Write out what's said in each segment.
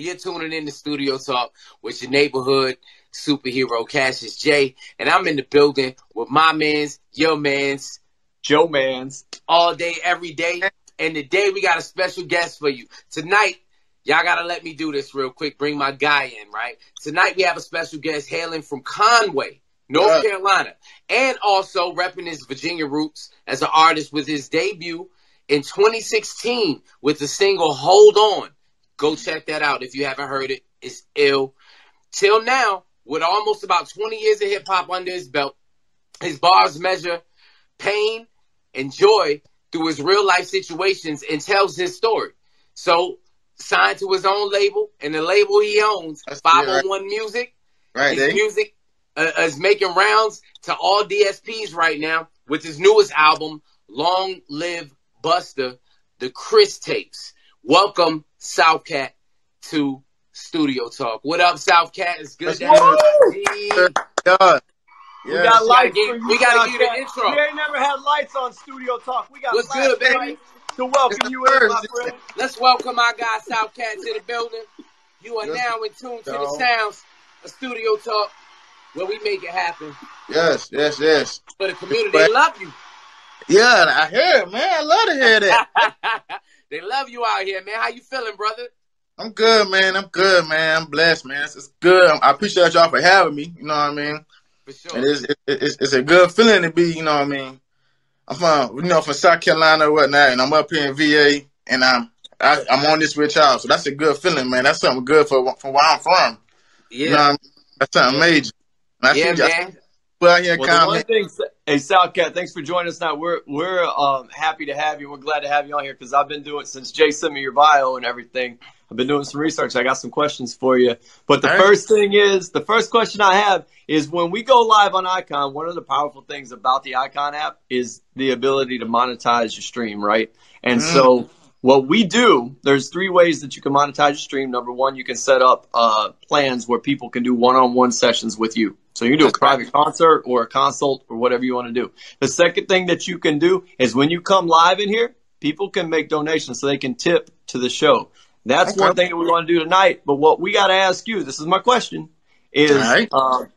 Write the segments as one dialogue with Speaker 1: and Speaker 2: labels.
Speaker 1: You're tuning in to Studio Talk with your neighborhood superhero, Cassius J. And I'm in the building with my mans, your mans,
Speaker 2: Joe Mans,
Speaker 1: all day, every day. And today we got a special guest for you. Tonight, y'all got to let me do this real quick. Bring my guy in, right? Tonight we have a special guest hailing from Conway, North Carolina, and also repping his Virginia roots as an artist with his debut in 2016 with the single Hold On. Go check that out if you haven't heard it. It's ill. Till now, with almost about 20 years of hip-hop under his belt, his bars measure pain and joy through his real-life situations and tells his story. So, signed to his own label, and the label he owns, 501 Music.
Speaker 3: Right,
Speaker 1: his music is making rounds to all DSPs right now with his newest album, Long Live Buster, the Chris Tapes. Welcome, South Cat, to Studio Talk. What up, South Cat? It's good to have you.
Speaker 2: We got lights.
Speaker 1: We gotta give you the intro.
Speaker 2: We ain't never had lights on Studio Talk. We got
Speaker 1: What's good, baby?
Speaker 2: To welcome you in, my friend.
Speaker 1: Let's welcome our guy, South Cat, to the building. You are now in tune to the sounds of Studio Talk, where we make it happen.
Speaker 3: Yes.
Speaker 1: For the community, they love you.
Speaker 3: Yeah, I hear it, man. I love to hear that.
Speaker 1: They love you out here, man. How you feeling, brother?
Speaker 3: I'm good, man. I'm blessed, man. It's good. I appreciate y'all for having me. You know what I mean?
Speaker 1: For sure.
Speaker 3: And it's a good feeling to be, you know what I mean? I'm from South Carolina or whatnot, and I'm up here in VA, and I'm on this with y'all. So that's a good feeling, man. That's something good from where I'm from.
Speaker 1: Yeah.
Speaker 3: You know what I mean? That's something major.
Speaker 1: Man.
Speaker 3: Well, the
Speaker 2: one thing, hey, South Cat, thanks for joining us. Now we're happy to have you. We're glad to have you on here because I've been doing it since Jay sent me your bio and everything. I've been doing some research. I got some questions for you. But the first question I have is when we go live on ICONN, one of the powerful things about the ICONN app is the ability to monetize your stream, right? And so what we do, there's 3 ways that you can monetize your stream. Number one, you can set up plans where people can do one-on-one sessions with you. So you can do a private concert or a consult or whatever you want to do. The second thing that you can do is when you come live in here, people can make donations so they can tip to the show. That's one thing that we want to do tonight. But what we got to ask you, this is my question, is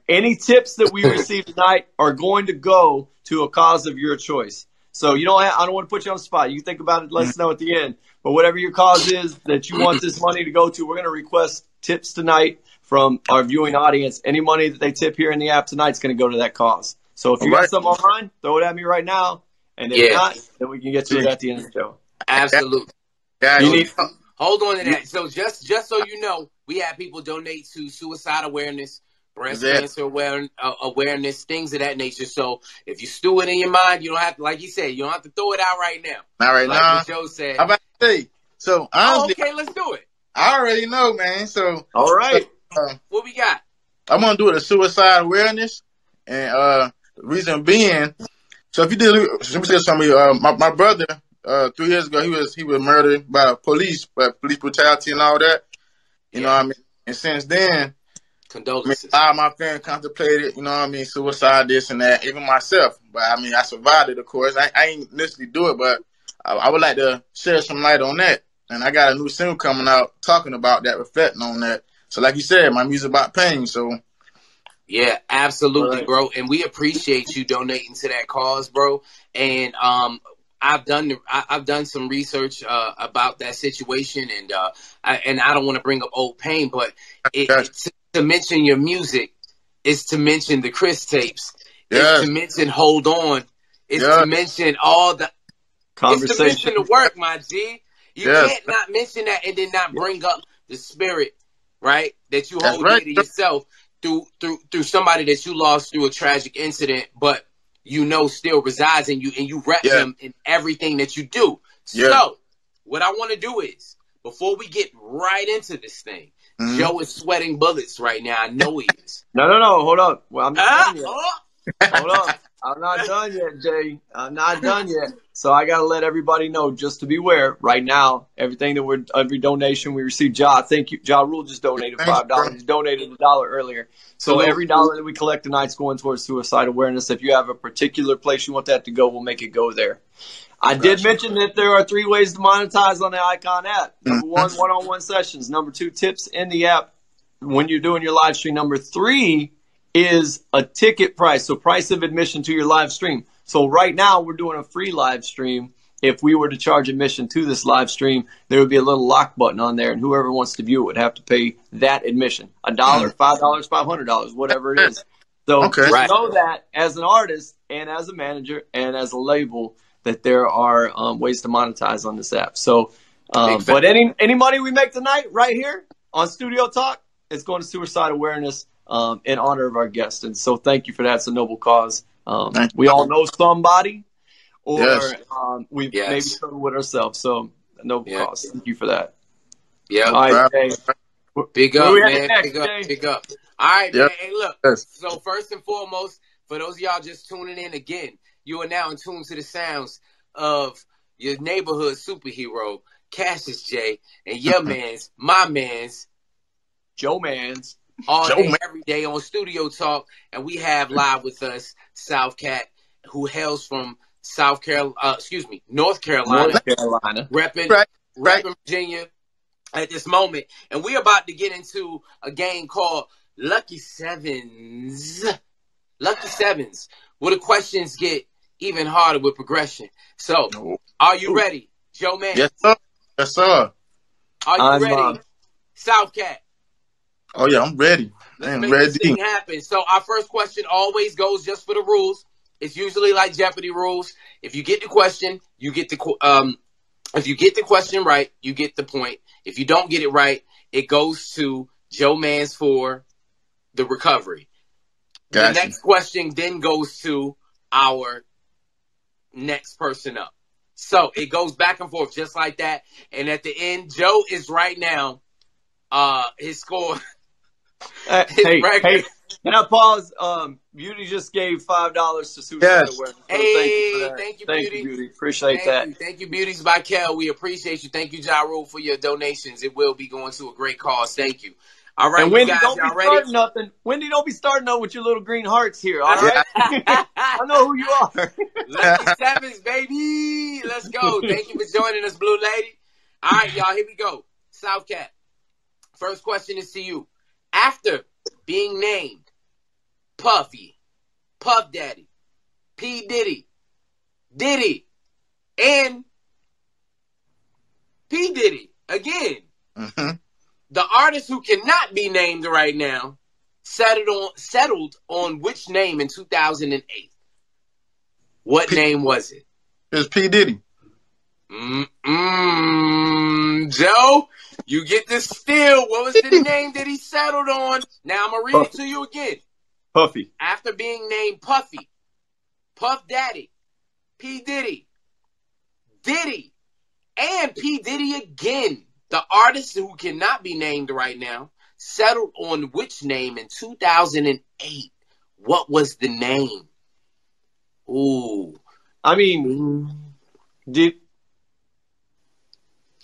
Speaker 2: any tips that we receive tonight are going to go to a cause of your choice. So I don't want to put you on the spot. You think about it, let us know at the end. But whatever your cause is that you want this money to go to, we're going to request tips tonight from our viewing audience. Any money that they tip here in the app tonight is going to go to that cause. So if you got something on mind, throw it at me right now. And if not, then we can get to it at the end of the show.
Speaker 1: Absolutely. Hold on to that. So just so you know, we have people donate to suicide awareness, breast cancer awareness, things of that nature. So if you stew it in your mind, you don't have to, like you said, you don't have to throw it out right now.
Speaker 3: Not right now.
Speaker 1: Like Joe said.
Speaker 3: I'm about to say. So honestly,
Speaker 1: okay, let's do it.
Speaker 3: I already know, man. So
Speaker 2: all right.
Speaker 1: What we got?
Speaker 3: I'm gonna do it a suicide awareness, and the reason being, so if you did, let me say something. My brother, 3 years ago, he was murdered by police brutality and all that. You know what I mean? And since then,
Speaker 1: condolences.
Speaker 3: All my family contemplated, you know what I mean, suicide, this and that, even myself. But I mean, I survived it, of course. I ain't necessarily do it, but I would like to share some light on that. And I got a new single coming out talking about that, reflecting on that. So like you said, my music about pain, so.
Speaker 1: Yeah, absolutely, bro. And we appreciate you donating to that cause, bro. And I've done some research about that situation, and I don't want to bring up old pain, but to mention your music is to mention the Chris Tapes. Is to mention Hold On. Is to mention all the conversation. It's to mention the work, my G. You can't not mention that and then not bring up the spirit, right? That you hold dear to yourself through somebody that you lost through a tragic incident, but still resides in you, and you rep him in everything that you do. So what I want to do is, before we get right into this thing, Joe is sweating bullets right now. I know he is.
Speaker 2: No. Hold up. Well, I'm not done yet. Hold up. I'm not done yet, Jay. I'm not done yet. So I got to let everybody know, just to be aware, right now, every donation we receive, I think Ja Rule just donated $5. He donated $1 earlier. So every dollar that we collect tonight is going towards suicide awareness. If you have a particular place you want that to go, we'll make it go there. I did mention that there are 3 ways to monetize on the ICONN app. Number 1, one-on-one sessions. Number 2, tips in the app when you're doing your live stream. Number 3 is a ticket price, so price of admission to your live stream. So right now we're doing a free live stream. If we were to charge admission to this live stream, there would be a little lock button on there, and whoever wants to view it would have to pay that admission. $1, $5, $500, whatever it is. So just know that as an artist and as a manager and as a label, that there are ways to monetize on this app. So, but any money we make tonight right here on Studio Talk is going to suicide awareness in honor of our guest. And so thank you for that. It's a noble cause. We all know somebody, or we've maybe struggled with ourselves. So a noble cause. Thank you for that.
Speaker 1: Yeah.
Speaker 2: All right, Jay.
Speaker 1: Big up, man. Next, big up. All right, man. Hey, look. So first and foremost, for those of y'all just tuning in again, you are now in tune to the sounds of your neighborhood superhero, Cassius J, and your man's, my man's,
Speaker 2: Joe Mans,
Speaker 1: all day, every day on Studio Talk. And we have live with us South Cat, who hails from North Carolina. Repping Virginia at this moment. And we're about to get into a game called Lucky Sevens. Lucky Sevens, where the questions get even harder with progression. So, are you ready, Joe Man?
Speaker 3: Yes, sir. Yes, sir.
Speaker 1: Are you ready, South Cat?
Speaker 3: Oh, yeah, I'm ready.
Speaker 1: Let's make this thing happen. So, our first question always goes just for the rules. It's usually like Jeopardy rules. If you get the question, you get the if you get the question right, you get the point. If you don't get it right, it goes to Joe Mans for the recovery.
Speaker 3: Gotcha.
Speaker 1: The next question then goes to our next person up. So it goes back and forth just like that. And at the end, Joe is right now, his score.
Speaker 2: Hey, can I pause? Beauty just gave $5 to Suicide Awareness. So
Speaker 1: thank you,
Speaker 2: Beauty. Appreciate that.
Speaker 1: Thank you, Beauties by Kel. We appreciate you. Thank you, Ja Rule, for your donations. It will be going to a great cause. Thank you. All right,
Speaker 2: and Wendy,
Speaker 1: guys,
Speaker 2: don't be starting nothing. Wendy, don't be starting nothing with your little green hearts here. All right, I know who you are.
Speaker 1: Lucky Sevens, baby. Let's go. Thank you for joining us, Blue Lady. All right, y'all. Here we go. South Cat. First question is to you. After being named Puffy, Puff Daddy, P Diddy, Diddy, and P Diddy again.
Speaker 3: Mm-hmm.
Speaker 1: The artist who cannot be named right now settled on which name in 2008? What name was it?
Speaker 3: It's P Diddy.
Speaker 1: Joe, you get this steal. What was the name that he settled on? Now I'm gonna read it to you again.
Speaker 2: Puffy.
Speaker 1: After being named Puffy, Puff Daddy, P Diddy, Diddy, and P Diddy again. The artist who cannot be named right now settled on which name in 2008? What was the name? Ooh.
Speaker 2: I mean,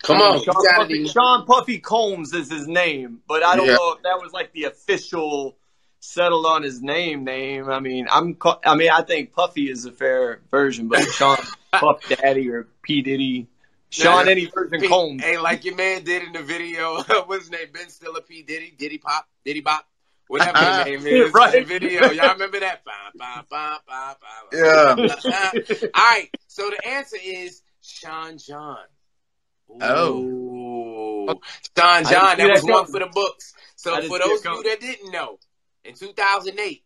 Speaker 1: come on.
Speaker 2: Sean Puffy Combs is his name, but I don't know if that was like the official settled on his name. I mean, I think Puffy is a fair version, but Sean Puff Daddy or P Diddy. Sean, any version Combs.
Speaker 1: Hey, like your man did in the video. What's his name? Ben Stiller, P. Diddy, Diddy Pop, Diddy Bop. Whatever his name is in the video. Y'all remember that?
Speaker 3: Yeah.
Speaker 1: All right. So the answer is Sean John. Ooh. Sean John. That was one for the books. So for those of you that didn't know, in 2008,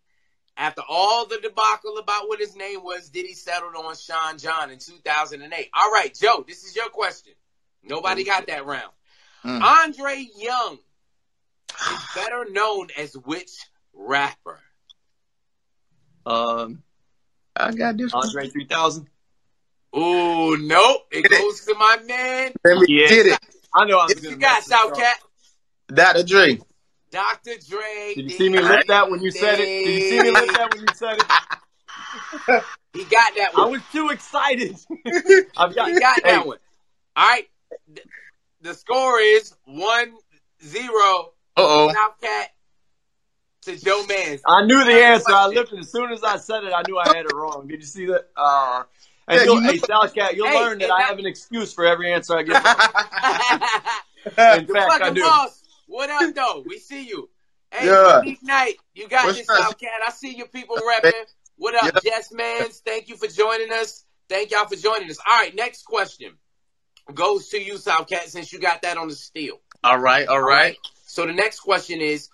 Speaker 1: after all the debacle about what his name was, Diddy settled on Sean John in 2008. All right, Joe, this is your question. Nobody got that round. Andre Young is better known as which rapper?
Speaker 3: I got this.
Speaker 2: Andre 3000.
Speaker 1: Ooh, nope. It goes to my man.
Speaker 3: Let me get it.
Speaker 2: I know I'm
Speaker 1: you got South Cat.
Speaker 3: Dr. Dre.
Speaker 1: Dr. Dre.
Speaker 2: Did you see me lift that when you said it? Did you see me lift that when you said it?
Speaker 1: He got that one.
Speaker 2: I was too excited.
Speaker 1: He got that one. All right. The score is 1-0. South Cat to Joe Mans.
Speaker 2: I knew the answer. I lifted as soon as I said it. I knew I had it wrong. Did you see that? And hey, Salcat, you'll learn that I have an excuse for every answer I give. In fact, I do.
Speaker 1: Boss, what up, though? We see you. Hey, Unique Night, you got this, Salcat. I see you people repping. What up, Jess Mans? Thank you for joining us. Thank y'all for joining us. All right, next question goes to you, Salcat, since you got that on the steal.
Speaker 3: All right.
Speaker 1: So the next question is,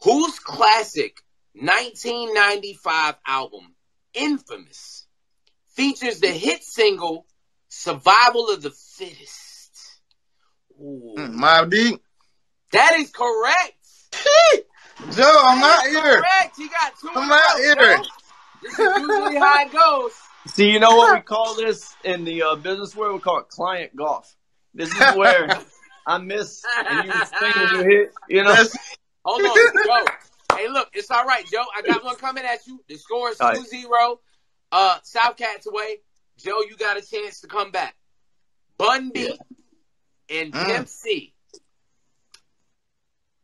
Speaker 1: whose classic 1995 album, Infamous, features the hit single Survival of the Fittest?
Speaker 3: Mobb Deep.
Speaker 1: That is correct.
Speaker 3: Joe, I'm out here.
Speaker 1: Correct. He got 2.
Speaker 3: I'm out here.
Speaker 1: Joe. This is usually how it goes.
Speaker 2: See, you know what we call this in the business world? We call it client golf. This is where I miss and you swing and you hit, you know?
Speaker 1: Hold on, Joe. Hey, look, it's all right, Joe. I got one coming at you. The score is 2-0. Southcat's away. Joe, you got a chance to come back. Bun B and Pimp C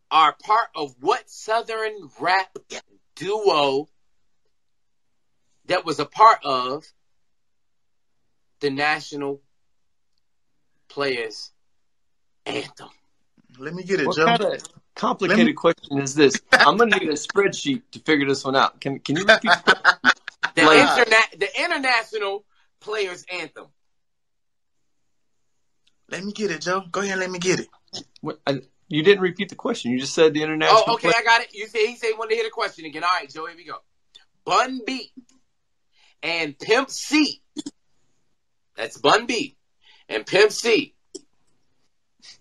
Speaker 1: are part of what Southern rap duo that was a part of the National Players Anthem?
Speaker 3: Let me get it,
Speaker 2: what
Speaker 3: Joe.
Speaker 2: What kind of complicated question is this? I'm going to need a spreadsheet to figure this one out. Can you repeat
Speaker 1: the International Players Anthem?
Speaker 3: Let me get it, Joe. Go ahead and let me get it.
Speaker 2: What, you didn't repeat the question. You just said the international.
Speaker 1: Oh, okay, I got it. He said he wanted to hear the question again. All right, Joe, here we go. Bun B and Pimp C. That's Bun B and Pimp C,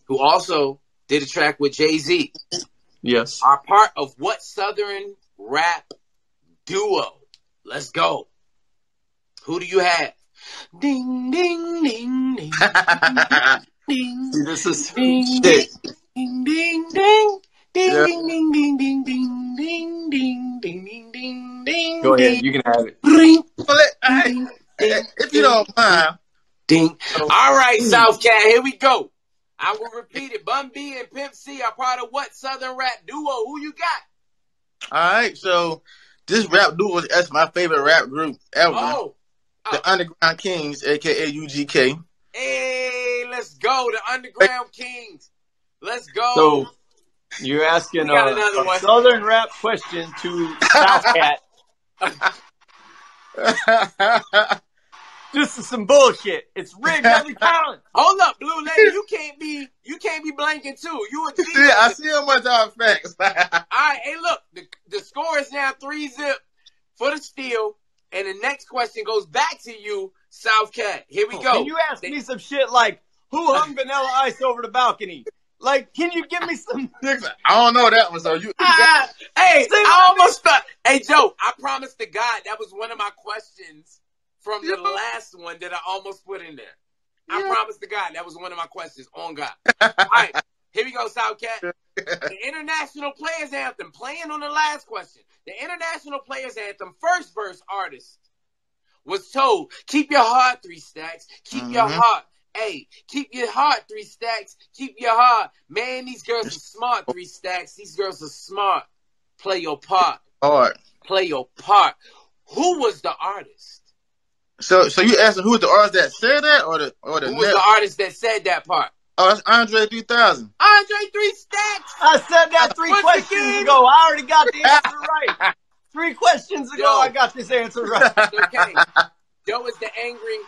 Speaker 1: who also did a track with Jay-Z.
Speaker 2: Yes.
Speaker 1: Are part of what Southern rap duo? Let's go. Who do you have? Ding, ding, ding, ding, ding.
Speaker 2: See, this is
Speaker 1: ding,
Speaker 2: shit.
Speaker 1: Ding, ding, ding. Ding, ding, ding, ding, ding, ding, ding, ding, ding, ding, ding.
Speaker 2: Go ahead, you can have it.
Speaker 3: If you don't mind.
Speaker 1: Ding. All right, Southcat, here we go. I will repeat it. Bun B and Pimp C are part of what Southern rap duo? Who you got?
Speaker 3: All right, so this rap duo is my favorite rap group ever. The Underground Kings, a.k.a. UGK.
Speaker 1: Hey, let's go. The Underground Kings. Let's go.
Speaker 2: So you're asking a Southern rap question to Southcat. This is some bullshit. It's rigged every time.
Speaker 1: Hold up, Blue Lady. You can't be blanking too. You a G.
Speaker 3: I see how much our facts.
Speaker 1: All right, hey, look. The score is now 3-0 for the steal. And the next question goes back to you, Southcat. Here we go.
Speaker 2: Can you ask me some shit like, who hung Vanilla Ice over the balcony? Like, can you give me some...
Speaker 3: I don't know that one, so you...
Speaker 1: Hey, I almost thought... Hey, Joe, I promised to God that was one of my questions from the last one that I almost put in there. I promised to God that was one of my questions, on God. All right, here we go, Southcat. The International Players Anthem, playing on the last question. The International Players Anthem first verse artist was told, keep your heart 3 stacks, keep your heart. Hey, keep your heart 3 stacks, keep your heart. Man, these girls are smart 3 stacks. These girls are smart. Play your part. Play your part. Who was the artist?
Speaker 3: So you asking who was the artist that said that, or the
Speaker 1: who was the artist that said that part?
Speaker 3: Oh, that's Andre 3000.
Speaker 1: Andre 3 Stacks.
Speaker 2: I said that 3 questions ago. I already got the answer right. 3 questions ago, I got this answer right.
Speaker 1: Okay. Joe is the angry.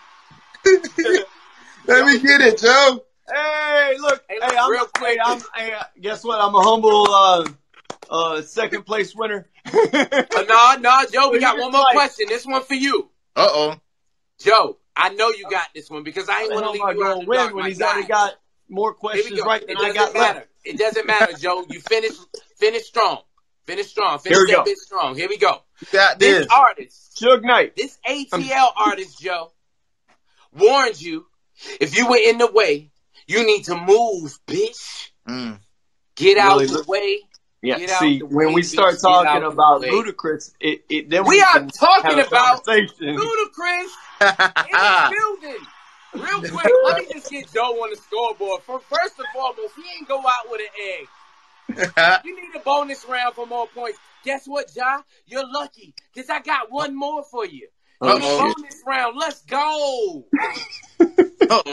Speaker 3: Let me get it, Joe.
Speaker 2: Hey, look. Hey, I'm
Speaker 1: real quick.
Speaker 2: Guess what? I'm a humble second place winner.
Speaker 1: No, Joe. We got one more question. This one for you.
Speaker 3: Uh-oh.
Speaker 1: Joe, I know you got this one because I ain't want to leave you out the dark.
Speaker 2: When he's already got more questions right than I got
Speaker 1: left.
Speaker 2: Left.
Speaker 1: It doesn't matter, Joe. You finish strong. Finish strong. Finish that bit strong. Here we go.
Speaker 3: Got
Speaker 1: this artist,
Speaker 2: Suge Knight.
Speaker 1: This ATL artist, Joe, warned you, if you were in the way, you need to move, bitch. Get out the way.
Speaker 2: Yeah, see, when we start talking about Ludacris, then
Speaker 1: we are talking about
Speaker 2: Ludacris
Speaker 1: in the building. Real quick, let me just get Joe on the scoreboard. First and foremost, he ain't go out with an egg. You need a bonus round for more points. Guess what, Ja? You're lucky, because I got one more for you. For the bonus round, let's go.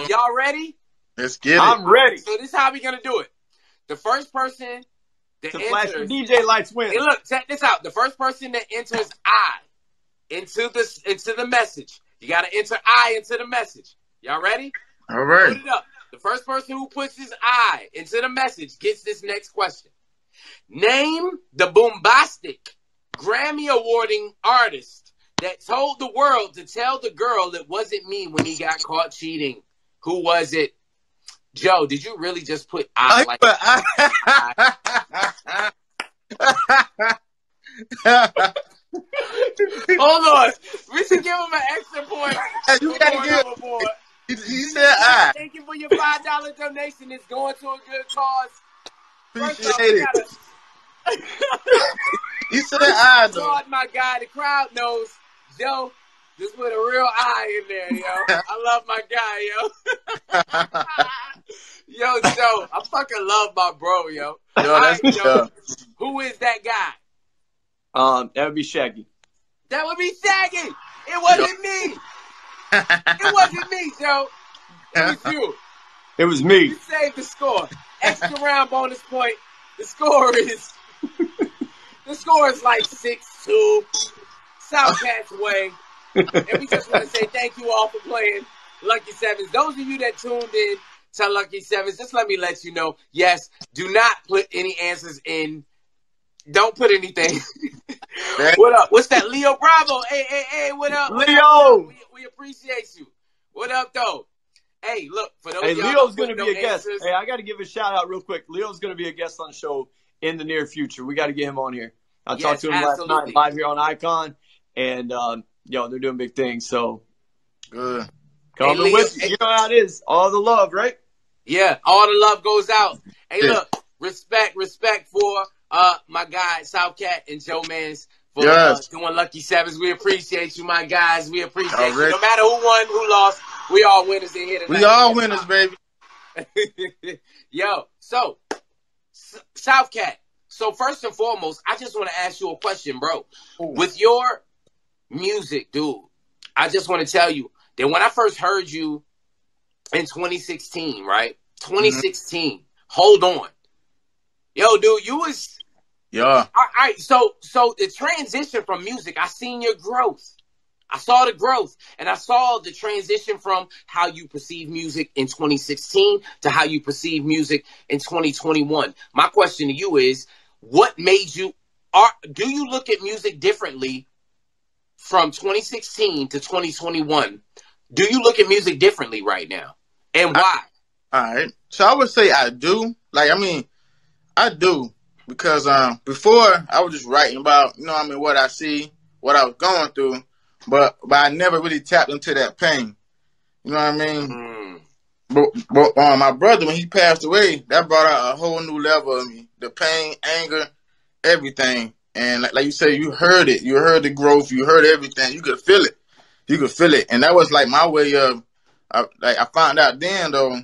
Speaker 1: Y'all ready?
Speaker 3: Let's get it.
Speaker 2: I'm ready.
Speaker 1: So this is how we're gonna do it. The first person that
Speaker 2: To flash the
Speaker 1: enters,
Speaker 2: DJ lights win.
Speaker 1: Hey, look, check this out. The first person that enters I into the message. You gotta enter I into the message. Y'all ready?
Speaker 3: All right.
Speaker 1: Put it up. The first person who puts his I into the message gets this next question. Name the bombastic Grammy awarding artist that told the world to tell the girl it wasn't me when he got caught cheating. Who was it? Joe, did you really just put I like Hold on. We should give him an extra point.
Speaker 3: You gotta give overboard. He said I.
Speaker 1: Thank you for your $5 donation. It's going to a good cause.
Speaker 3: Appreciate it. He said I though.
Speaker 1: God, my guy, the crowd knows. Joe, just put a real I in there, yo. I love my guy, yo. Yo, Joe, I fucking love my bro, yo.
Speaker 3: Yo, that's
Speaker 1: right, Joe. Who is that guy?
Speaker 2: That would be Shaggy.
Speaker 1: That would be Shaggy. It wasn't me. It wasn't me, Joe. It was you.
Speaker 2: It was me.
Speaker 1: You saved the score. Extra round bonus point. The score is like 6-2. South Cat's way. And we just want to say thank you all for playing Lucky Sevens. Those of you that tuned in to Lucky Sevens, just let me let you know, yes, do not put any answers in. Don't put anything. What up? What's that? Leo Bravo. Hey, what up?
Speaker 2: Leo!
Speaker 1: We appreciate you. What up, though? Hey, look, for those
Speaker 2: Hey,
Speaker 1: y'all
Speaker 2: Leo's going to be a guest.
Speaker 1: answers,
Speaker 2: Hey, I got to give a shout out real quick. Leo's going to be a guest on the show in the near future. We got to get him on here. I talked to him last night live here on ICONN, and they're doing big things. So
Speaker 3: good.
Speaker 2: Coming with you. You know how it is. All the love, right?
Speaker 1: Yeah, all the love goes out. Hey, look, respect for my guy South Cat and Joe Mans for doing Lucky Sevens. We appreciate you, my guys. We appreciate you. No matter who won, who lost, we all winners in here tonight.
Speaker 3: We all winners, baby.
Speaker 1: Yo, so South Cat. So first and foremost, I just want to ask you a question, bro. Ooh. With your music, dude, I just want to tell you that when I first heard you in 2016, right? 2016. Hold on. Yo, dude, you was...
Speaker 3: Yeah.
Speaker 1: All right, so the transition from music, I seen your growth. I saw the growth, and I saw the transition from how you perceive music in 2016 to how you perceive music in 2021. My question to you is, what made you... do you look at music differently from 2016 to 2021? Do you look at music differently right now? And why?
Speaker 3: All right. So I would say I do. I do. Because before, I was just writing about, what I see, what I was going through. But I never really tapped into that pain. You know what I mean? But my brother, when he passed away, that brought out a whole new level of me. The pain, anger, everything. And like you say, you heard it. You heard the growth. You heard everything. You could feel it. You could feel it. And that was like my way of, I found out then, though,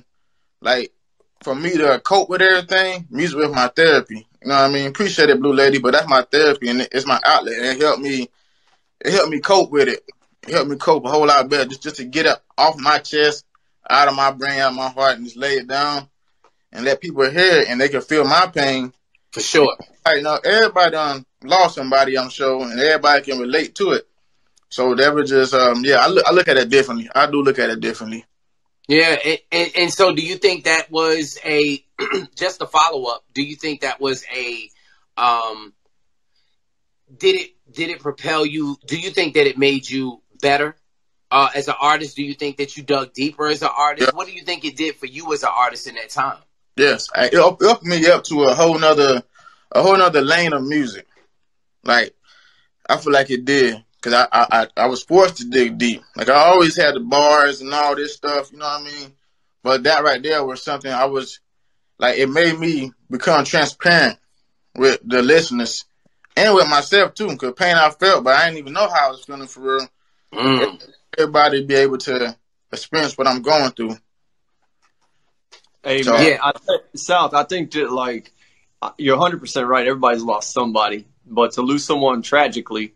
Speaker 3: like, for me to cope with everything, music was my therapy. You know what I mean? Appreciate it, Blue Lady, but that's my therapy, and it's my outlet. And it helped me cope with it. It helped me cope a whole lot better, just to get up off my chest, out of my brain, out of my heart, and just lay it down and let people hear it, and they can feel my pain.
Speaker 1: For sure.
Speaker 3: Everybody done lost somebody, I'm sure, and everybody can relate to it. So that was just, I look at it differently. I do look at it differently.
Speaker 1: Yeah, and so do you think that was just a follow-up, do you think that was did it propel you? Do you think that it made you better as an artist? Do you think that you dug deeper as an artist? Yeah. What do you think it did for you as an artist in that time?
Speaker 3: Yes, it opened me up to a whole nother lane of music. Like, I feel like it did. Because I was forced to dig deep. Like, I always had the bars and all this stuff, you know what I mean? But that right there was something I was, like, it made me become transparent with the listeners and with myself, too. Because pain I felt, but I didn't even know how I was feeling for real. Everybody be able to experience what I'm going through.
Speaker 2: Hey, so, man, South, I think that, like, you're 100% right. Everybody's lost somebody. But to lose someone tragically,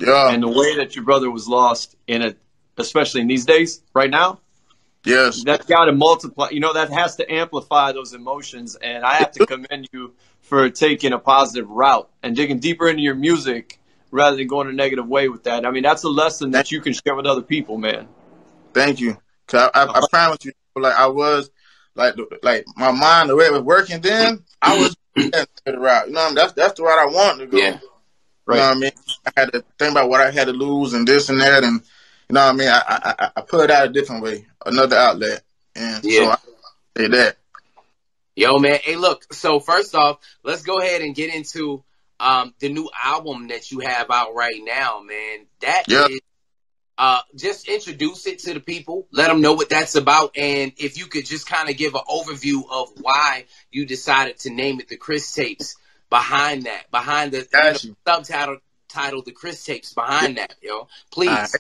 Speaker 3: Yeah.
Speaker 2: And the way that your brother was lost especially in these days, right now,
Speaker 3: Yes.
Speaker 2: that's got to multiply. That has to amplify those emotions. And I have to commend you for taking a positive route and digging deeper into your music rather than going a negative way with that. I mean, that's a lesson that you can share with other people, man.
Speaker 3: Thank you. Cause I promise you, like I was, like my mind, the way it was working then, I was the route. You know what I mean? That's the route I wanted to go.
Speaker 1: Yeah.
Speaker 3: Right. You know what I mean? I had to think about what I had to lose and this and that, and you know what I mean? I put it out a different way, another outlet. And so I say that.
Speaker 1: Yo, man. Hey, look. So first off, let's go ahead and get into the new album that you have out right now, man. That is just introduce it to the people, let them know what that's about, and if you could just kind of give an overview of why you decided to name it the Chris Tapes. Behind the subtitle, the Chris Tapes. Behind that, yo, please.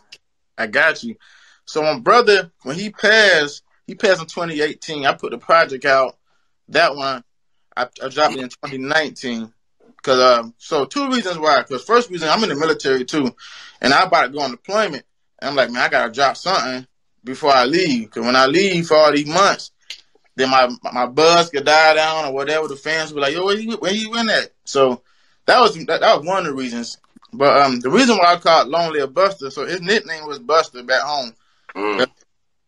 Speaker 3: I got you. So my brother, when he passed in 2018. I put the project out. That one, I dropped it in 2019. Cause so two reasons why. Cause first reason, I'm in the military too, and I about to go on deployment. And I'm like, man, I gotta drop something before I leave. Cause when I leave for all these months, then my buzz could die down or whatever. The fans would be like, yo, where he went at? So that was one of the reasons. But the reason why I called Lonely Buster, so his nickname was Buster back home.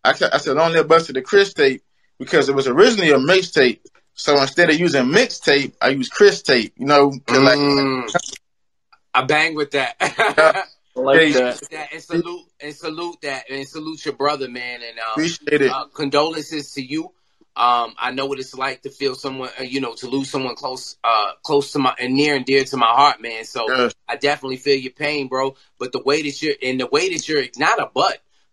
Speaker 3: I said Lonely Buster the Chris tape because it was originally a mixtape. So instead of using mixtape, I used Chris tape. You know,
Speaker 1: I bang with that.
Speaker 2: Like that.
Speaker 1: And salute that, and salute your brother, man. And
Speaker 3: appreciate it.
Speaker 1: Condolences to you. I know what it's like to feel someone, to lose someone close to my and near and dear to my heart, man. So I definitely feel your pain, bro. But the way that you're not a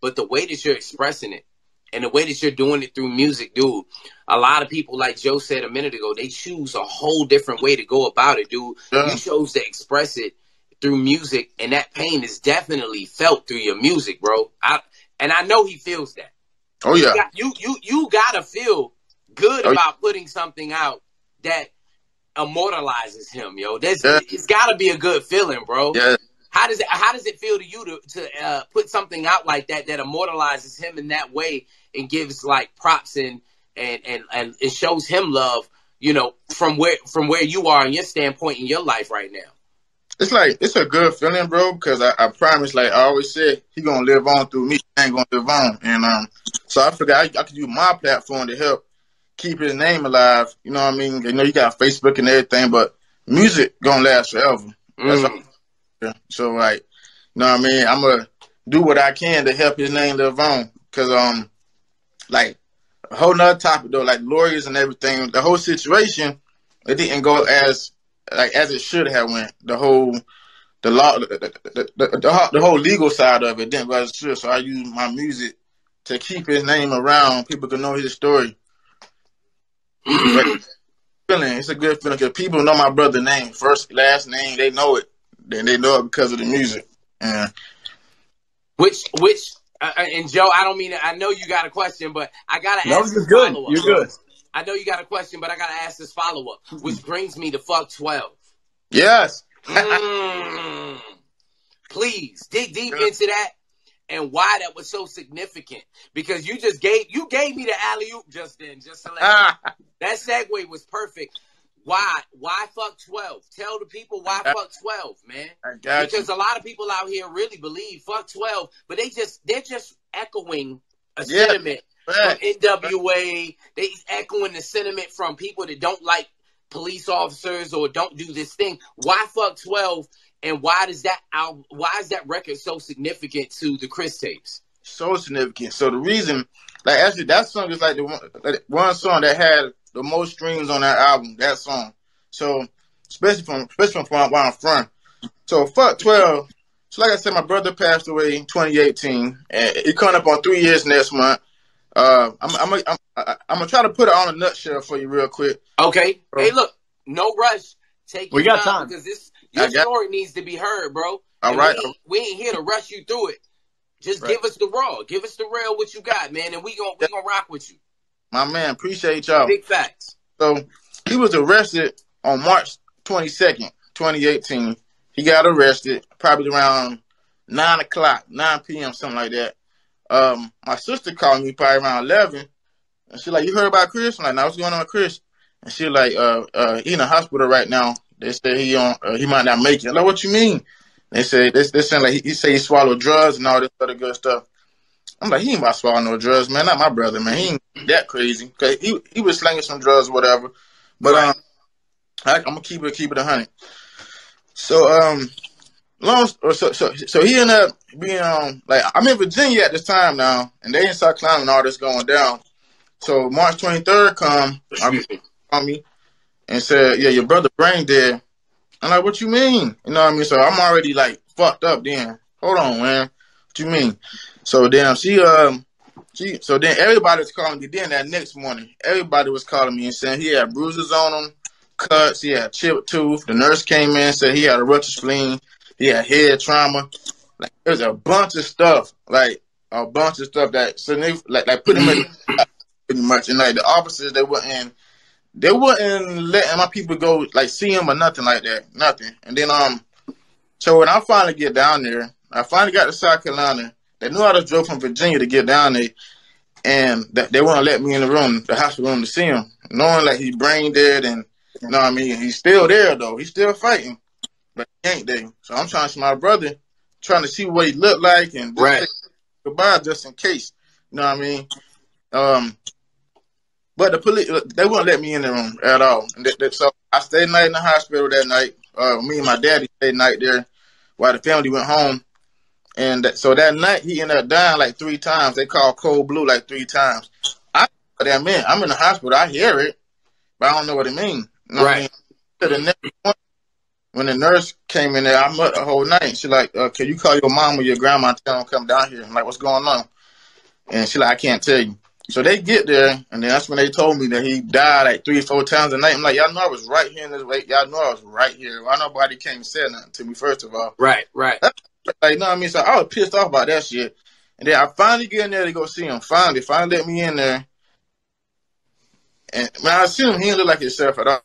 Speaker 1: but the way that you're expressing it and the way that you're doing it through music, dude. A lot of people, like Joe said a minute ago, they choose a whole different way to go about it, dude. You chose to express it through music, and that pain is definitely felt through your music, bro. I know he feels that.
Speaker 3: Oh yeah,
Speaker 1: you gotta feel good about putting something out that immortalizes him, yo. It's gotta be a good feeling, bro.
Speaker 3: Yeah.
Speaker 1: How does it feel to you to put something out like that immortalizes him in that way and gives like props and it shows him love, from where you are in your standpoint in your life right now?
Speaker 3: It's a good feeling, bro, because I promise, like I always said, he gonna live on through me. I ain't gonna live on. And so I figured I could use my platform to help keep his name alive. You know what I mean? You got Facebook and everything, but music gonna last forever. That's all. So like, you know what I mean? I'm gonna do what I can to help his name live on. Cause like a whole nother topic though, like lawyers and everything, the whole situation, it didn't go as it should have went. The whole legal side of it didn't go as it should. So I use my music to keep his name around. People can know his story. It's a good feeling because people know my brother's name, first, last name. They know it. Then they know it because of the music. And
Speaker 1: and Joe, I know you got a question, but I gotta ask this
Speaker 2: good.
Speaker 1: follow-up.
Speaker 2: You're good.
Speaker 1: I know you got a question, but I gotta ask this follow-up, which brings me to Fuck 12.
Speaker 3: Yes.
Speaker 1: Please dig deep into that and why that was so significant. Because you gave me the alley-oop just then, just to let you know. That segue was perfect. Why Fuck 12? Tell the people why Fuck 12, man. Because a lot of people out here really believe Fuck 12, but they're just echoing a sentiment from NWA. They echoing the sentiment from people that don't like police officers or don't do this thing. Why Fuck 12? And why is that record so significant to the Chris tapes?
Speaker 3: So significant. So the reason, like actually, that song is like the one song that had the most streams on that album. That song. So especially from where I'm from. So Fuck 12. So like I said, my brother passed away in 2018, and it coming up on 3 years next month. I'm gonna try to put it on a nutshell for you real quick.
Speaker 1: Okay. Hey, look, no rush. Take your
Speaker 2: time
Speaker 1: because your story needs to be heard, bro.
Speaker 3: All right.
Speaker 1: We ain't here to rush you through it. Just give us the raw, give us the real what you got, man, and we gonna rock with you.
Speaker 3: My man, appreciate y'all.
Speaker 1: Big facts.
Speaker 3: So he was arrested on March 22nd, 2018. He got arrested probably around 9 o'clock, 9 p.m., something like that. My sister called me probably around 11, and she like, you heard about Chris? I'm like, nah, what's going on with Chris? And she like, he in the hospital right now. They say he might not make it. I'm like, what you mean? They say they saying like he say he swallowed drugs and all this other good stuff. I'm like, he ain't about to swallow no drugs, man. Not my brother, man. He ain't that crazy. Cause he was slinging some drugs, whatever. But
Speaker 1: right.
Speaker 3: I'm gonna keep it 100. So so he ended up being like, I'm in Virginia at this time now, and they in South Carolina and all this going down. So March 23rd called me and said, yeah, your brother brain dead. I'm like, what you mean? You know what I mean? So I'm already like fucked up then. Hold on, man. What you mean? So then so then everybody was calling me. Then that next morning, everybody was calling me and saying he had bruises on him, cuts, he had chipped tooth. The nurse came in and said he had a ruptured spleen, he had head trauma. Like there's a bunch of stuff, that so they like put him in pretty much. And like the officers, they wouldn't letting my people go like see him or nothing like that, nothing. And then so when I finally get down there, I finally got to South Carolina. They knew I just drove from Virginia to get down there, and they wouldn't let me in the hospital room to see him, knowing like he's brain dead, and you know what I mean. He's still there though. He's still fighting, but he ain't there. So I'm trying to see my brother, trying to see what he looked like, and just say goodbye just in case. You know what I mean? But the police, they wouldn't let me in the room at all. And so I stayed night in the hospital that night. Me and my daddy stayed night there while the family went home. And so that night, he ended up dying like 3 times. They called cold blue like 3 times. I know what that meant. I'm in the hospital. I hear it, but I don't know what it means. You know what I mean? So the next morning, when the nurse came in there, I'm up the whole night. She like, can you call your mom or your grandma and tell them to come down here? I'm like, what's going on? And she like, I can't tell you. So they get there, and then that's when they told me that he died like 3 or 4 times a night. I'm like, y'all know I was right here in this way. Y'all know I was right here. Why nobody came and said nothing to me, first of all?
Speaker 1: Right.
Speaker 3: Like, you know what I mean? So I was pissed off about that shit. And then I finally get in there to go see him. Finally let me in there. And when I see him, he didn't look like himself at all.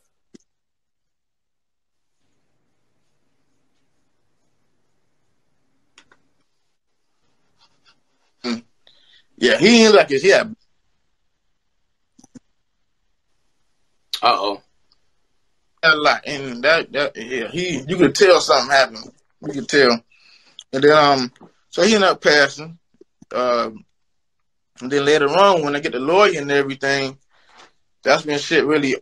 Speaker 3: Yeah, he didn't look like his. He had. A lot. And you could tell something happened. You could tell. And then, so he ended up passing. And then later on, when I get the lawyer and everything, that's when shit really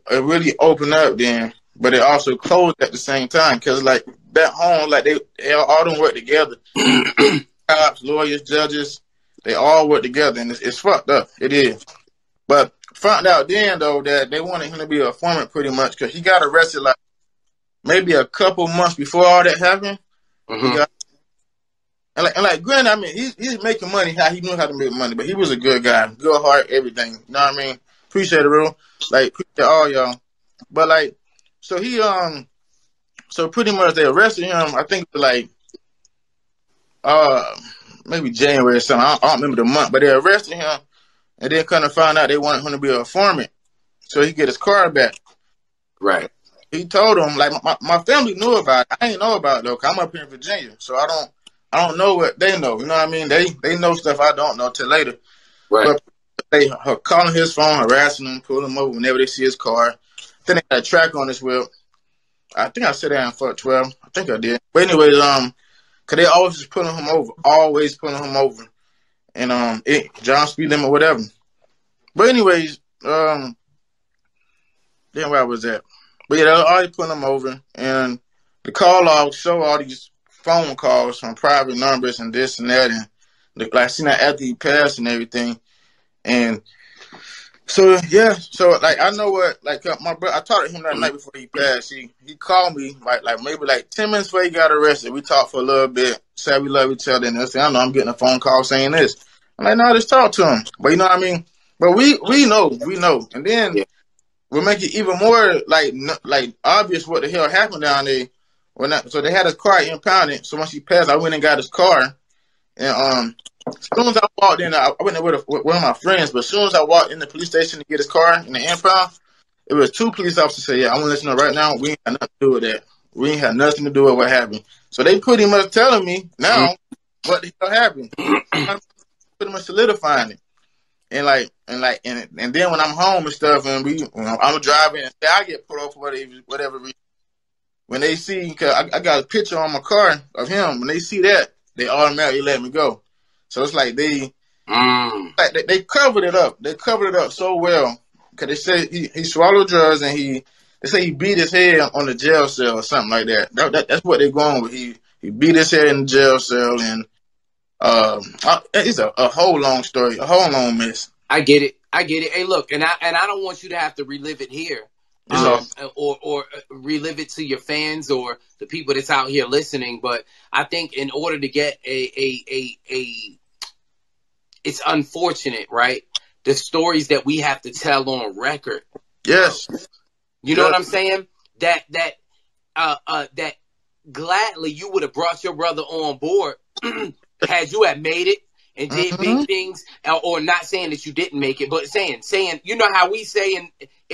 Speaker 3: opened up then. But it also closed at the same time. Because, like, that home, like, they all don't work together. Cops, lawyers, judges, they all work together. And it's fucked up. It is. But found out then, though, that they wanted him to be a informant pretty much. Because he got arrested, like, maybe a couple months before all that happened.
Speaker 1: Mm-hmm.
Speaker 3: And granted, I mean, he's making money how he knew how to make money, but he was a good guy, good heart, everything. You know what I mean? Appreciate it, real. Like, appreciate all y'all. But like, so he so pretty much they arrested him. I think like maybe January or something. I don't remember the month, but they arrested him, and then kind of found out they wanted him to be a informant, so he get his car back.
Speaker 1: Right.
Speaker 3: He told him like my family knew about it. I ain't know about it though, 'cause I'm up here in Virginia, so I don't know what they know. You know what I mean? They know stuff I don't know till later.
Speaker 1: Right.
Speaker 3: But they calling his phone, harassing him, pulling him over whenever they see his car. Then they got a track on his wheel. I think I said that in Fort 12. I think I did. But anyways, cause they always just pulling him over, and John speed limit, whatever. But anyways, then where I was at. But yeah, they always pulling him over, and the call logs show all these phone calls from private numbers and this and that, and like seen that after he passed and everything. And so yeah, so like I know what like my brother, I talked to him that night before he passed. He called me like maybe like 10 minutes before he got arrested. We talked for a little bit, said we love each other, and I know I'm getting a phone call saying this. I'm like, no, just talk to him. But you know what I mean? But we know. And then we'll make it even more like obvious what the hell happened down there. So they had his car impounded. So once he passed, I went and got his car. And as soon as I walked in, I went there with one of my friends. But as soon as I walked in the police station to get his car in the impound, it was 2 police officers say, "Yeah, I want to let you know right now, we ain't had nothing to do with that. We ain't had nothing to do with what happened." So they pretty much telling me now what the hell happened? Pretty much solidifying it. And then when I'm home and stuff, and I'm driving, and I get put off for whatever reason. When they see, cause I got a picture on my car of him. When they see that, they automatically let me go. So it's like they covered it up. They covered it up so well. Cause they say he swallowed drugs and they say he beat his head on the jail cell or something like that. That's what they're going with. He beat his head in the jail cell, and it's a whole long story, a whole long mess.
Speaker 1: I get it. Hey, look, and I don't want you to have to relive it here. Or relive it to your fans or the people that's out here listening. But I think in order to get it's unfortunate, right? The stories that we have to tell on record.
Speaker 3: Yes.
Speaker 1: You know what I'm saying? That gladly you would have brought your brother on board had you had made it and did big things, or not saying that you didn't make it, but saying, you know how we say in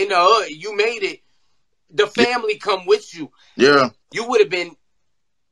Speaker 1: the hood, you made it, the family come with you.
Speaker 3: Yeah.
Speaker 1: You would have been,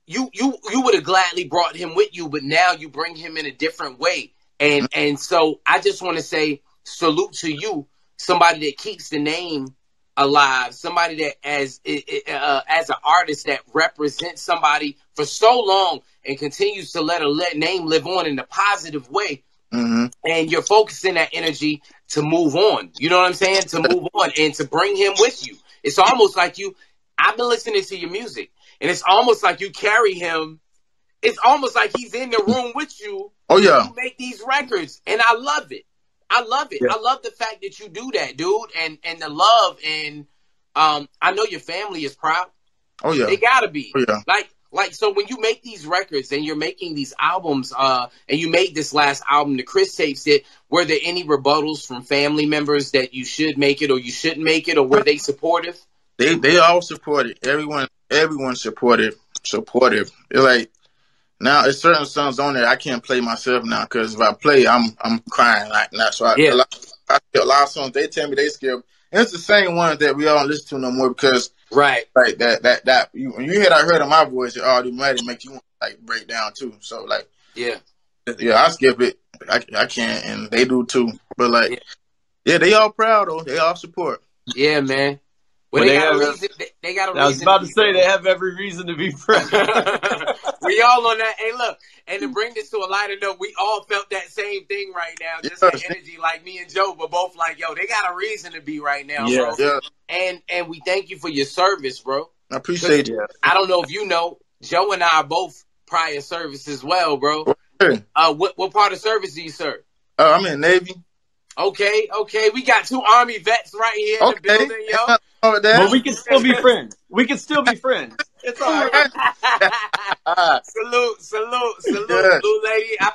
Speaker 1: you would have gladly brought him with you, but now you bring him in a different way. And so I just want to say salute to you, somebody that keeps the name alive, somebody that as an artist that represents somebody for so long and continues to let name live on in a positive way. And you're focusing that energy to move on. You know what I'm saying? To move on and to bring him with you. It's almost like I've been listening to your music, and it's almost like you carry him. It's almost like he's in the room with you.
Speaker 3: Oh, yeah.
Speaker 1: You make these records, and I love it. I love it. Yeah. I love the fact that you do that, dude, and the love. And I know your family is proud.
Speaker 3: Oh, yeah.
Speaker 1: They gotta be.
Speaker 3: Oh, yeah.
Speaker 1: Like, so when you make these records and you're making these albums, and you made this last album, the Chris tapes, were there any rebuttals from family members that you should make it or you shouldn't make it, or were they supportive?
Speaker 3: They all supported. Everyone supportive. It's like, now it's certain songs on there I can't play myself now, because if I play, I'm crying like that. So a lot of songs they tell me they skip. And it's the same ones that we don't listen to no more, because
Speaker 1: right,
Speaker 3: like that when you hear of my voice, it automatically make you want to like break down too. So like yeah, I skip it. I can't, and they do too. But like yeah, they all proud though. They all support.
Speaker 1: Yeah, man. Well, they got a reason. They got a reason.
Speaker 2: I was about to say they have every reason to be proud.
Speaker 1: We all on that. Hey, look, and to bring this to a lighter note, we all felt that same thing right now. Just that energy, like me and Joe were both like, yo, they got a reason to be right now, bro. Yeah. And we thank you for your service, bro.
Speaker 3: I appreciate it.
Speaker 1: I don't know if you know, Joe and I are both prior service as well, bro.
Speaker 3: Okay.
Speaker 1: What part of service do you serve?
Speaker 3: I'm in the Navy.
Speaker 1: Okay. We got two Army vets right here in the building, yo.
Speaker 2: But we can still be friends. It's all right.
Speaker 1: Salute, blue lady. I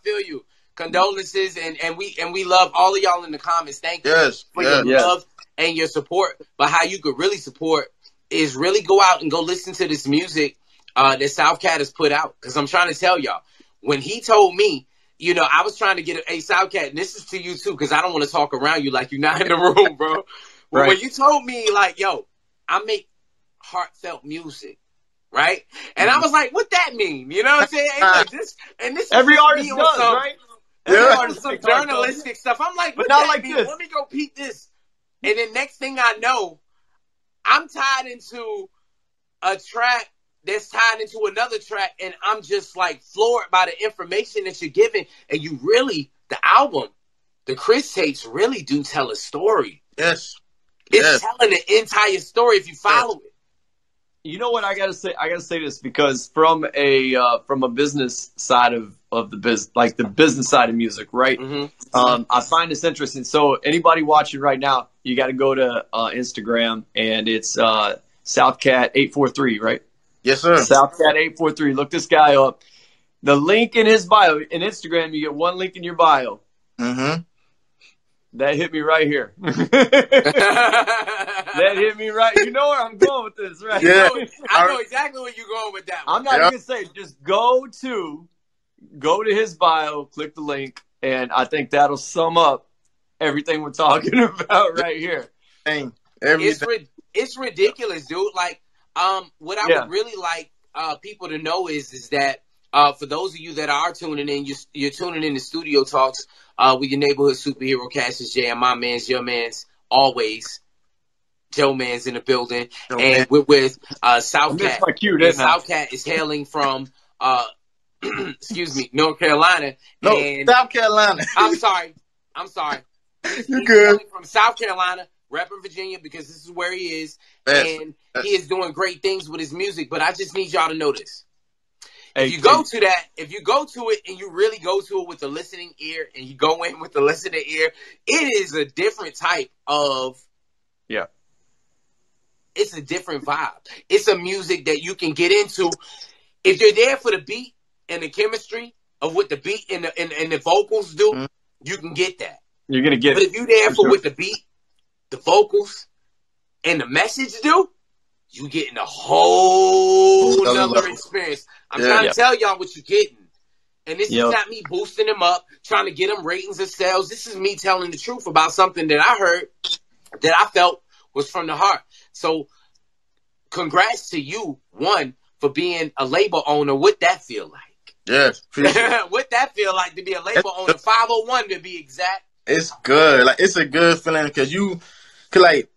Speaker 1: feel you. Condolences, and we love all of y'all in the comments. Thank you for your love and your support. But how you could really support is really go out and go listen to this music that South Cat has put out. Because I'm trying to tell y'all, when he told me, you know, I was trying to get a South Cat, and this is to you too, because I don't want to talk around you like you're not in the room, bro. But when you told me, like, yo, I make heartfelt music, right? And I was like, what that mean? You know what I'm saying? Hey, look, this
Speaker 2: every artist does, right?
Speaker 1: Every artist some journalistic stuff. I'm like, what that mean? Let me go peep this. And then next thing I know, I'm tied into a track that's tied into another track, and I'm just like floored by the information that you're giving. And you really, the album, the Chris tapes really do tell a story.
Speaker 3: Yes.
Speaker 1: It's telling the entire story if you follow it.
Speaker 2: You know what I gotta say? I gotta say this because from a business side of the business, like the business side of music, right? I find this interesting. So anybody watching right now, you got to go to Instagram, and it's Southcat843, right?
Speaker 3: Yes, sir.
Speaker 2: Southcat843. Look this guy up. The link in his bio in Instagram, you get one link in your bio. That hit me right here. That hit me right. You know where I'm going with this, right?
Speaker 3: Yeah.
Speaker 1: I know exactly where you're going with that one.
Speaker 2: I'm not even going to say, just go to his bio, click the link, and I think that'll sum up everything we're talking about right here.
Speaker 1: It's ridiculous, dude. Like, what I would really like people to know is that For those of you that are tuning in, you're tuning in to Studio Talks with your neighborhood superhero Cassius J, and my man's, your man's, always Joe Man's in the building, and we're with South Cat. And South Cat is hailing from excuse me, North Carolina.
Speaker 3: No,
Speaker 1: and
Speaker 3: South Carolina.
Speaker 1: I'm sorry.
Speaker 3: You're good.
Speaker 1: From South Carolina, repping Virginia because this is where he is, and he is doing great things with his music. But I just need y'all to know this. If you go to it and you really go to it with the listening ear, and you go in with the listening ear, it is a different type of, it's a different vibe. It's a music that you can get into. If you're there for the beat and the chemistry of what the beat and the vocals do, you can get that.
Speaker 2: You're going to get it.
Speaker 1: But if you're there for what the beat, the vocals, and the message do, you getting a whole nother experience. I'm trying to tell y'all what you're getting. And this is not me boosting them up, trying to get them ratings or sales. This is me telling the truth about something that I heard that I felt was from the heart. So congrats to you, one, for being a label owner. What that feel like?
Speaker 3: Yes.
Speaker 1: What that feel like to be a label owner? 501 to be exact.
Speaker 3: It's good. Like, it's a good feeling because you could like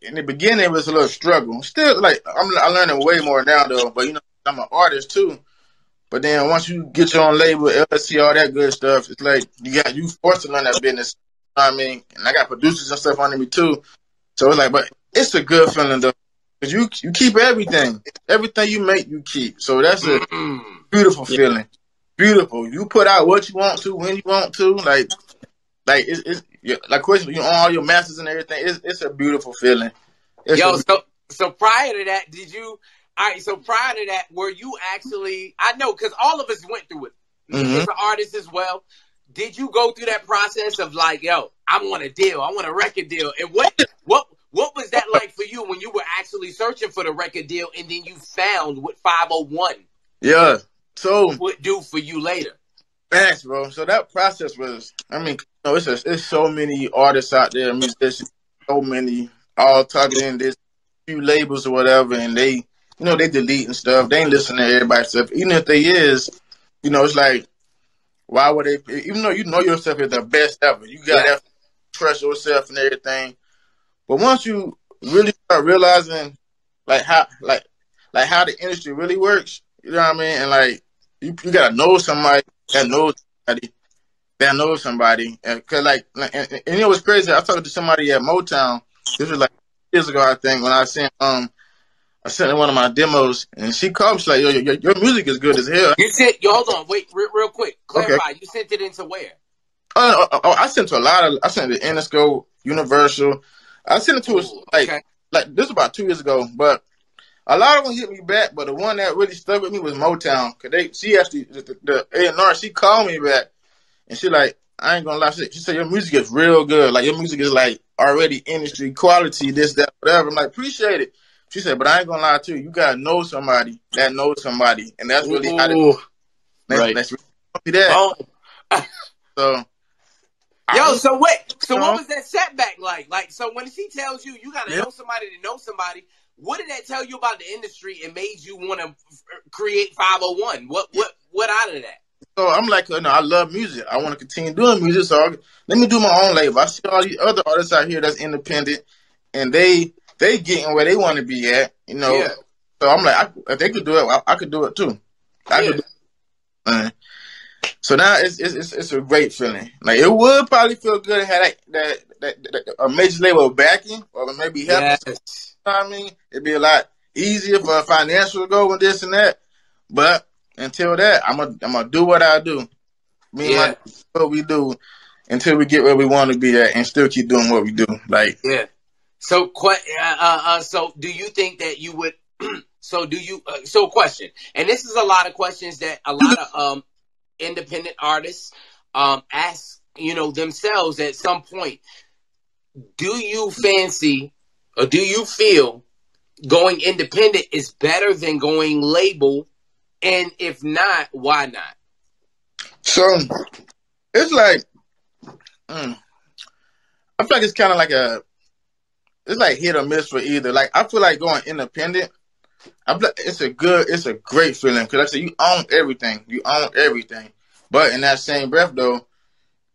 Speaker 3: in the beginning it was a little struggle. Still, like I'm learning way more now though. But you know, I'm an artist too. But then once you get your own label, LLC, all that good stuff, it's like you forced to learn that business. You know what I mean? And I got producers and stuff under me too. So it's like, but it's a good feeling though. Because you keep everything. Everything you make, you keep. So that's a beautiful feeling. Beautiful. You put out what you want to, when you want to. Like it's like, question, you own all your masters and everything. It's a beautiful feeling.
Speaker 1: So prior to that, prior to that, were you actually, I know, because all of us went through it. Me as an artist as well. Did you go through that process of like, yo, I want a deal, I want a record deal? And what was that like for you when you were actually searching for the record deal and then you found what 501 would do for you later?
Speaker 3: Thanks, bro. So that process was, I mean, you know, it's so many artists out there, musicians, so many, all targeting this few labels or whatever, and they, you know, they deleting stuff. They ain't listening to everybody's stuff. Even if they is, you know, it's like, why would they, even though you know yourself is the best ever, you got to trust yourself and everything. But once you really start realizing like how the industry really works, you know what I mean? And like you gotta know somebody that knows somebody. And cause like and you know what's crazy? I was talking to somebody at Motown. This was like years ago, I think, when I sent in one of my demos, and she called me. She's like, "Yo, your music is good as hell."
Speaker 1: You sent hold on, wait, real quick, clarify. Okay. You sent it into where?
Speaker 3: I sent to a lot of. I sent it to Interscope, Universal. I sent it to like this was about 2 years ago, but a lot of them hit me back. But the one that really stuck with me was Motown, cause she actually the A&R. She called me back, and she like, I ain't gonna lie. She said your music is real good. Like your music is like already industry quality. This, that, whatever. I'm like, appreciate it. She said, but I ain't gonna lie to you. You gotta know somebody that knows somebody, and that's really how to. That's really that. So.
Speaker 1: So what was that setback like? Like, so when she tells you gotta know somebody to know somebody, what did that tell you about the industry and made you want to create 501? What out of that?
Speaker 3: So I'm like, no, I love music. I want to continue doing music, so let me do my own label. I see all these other artists out here that's independent, and they getting where they want to be at, you know. Yeah. So I'm like, if they could do it, I could do it too. I could do it. So now it's a great feeling. Like it would probably feel good to have that a major label backing or maybe helping. Yes. You know what I mean? It'd be a lot easier for a financial goal and this and that. But until that, I'm gonna do what I do. What we do until we get where we want to be at and still keep doing what we do. Like
Speaker 1: So do you think that you would? So question, and this is a lot of questions that a lot of independent artists ask, you know, themselves at some point. Do you fancy or do you feel going independent is better than going label? And if not, why not?
Speaker 3: So it's like I feel like it's kind of like it's like hit or miss for either. Like I feel like going independent it's a great feeling because like I said, you own everything. You own everything. But in that same breath, though,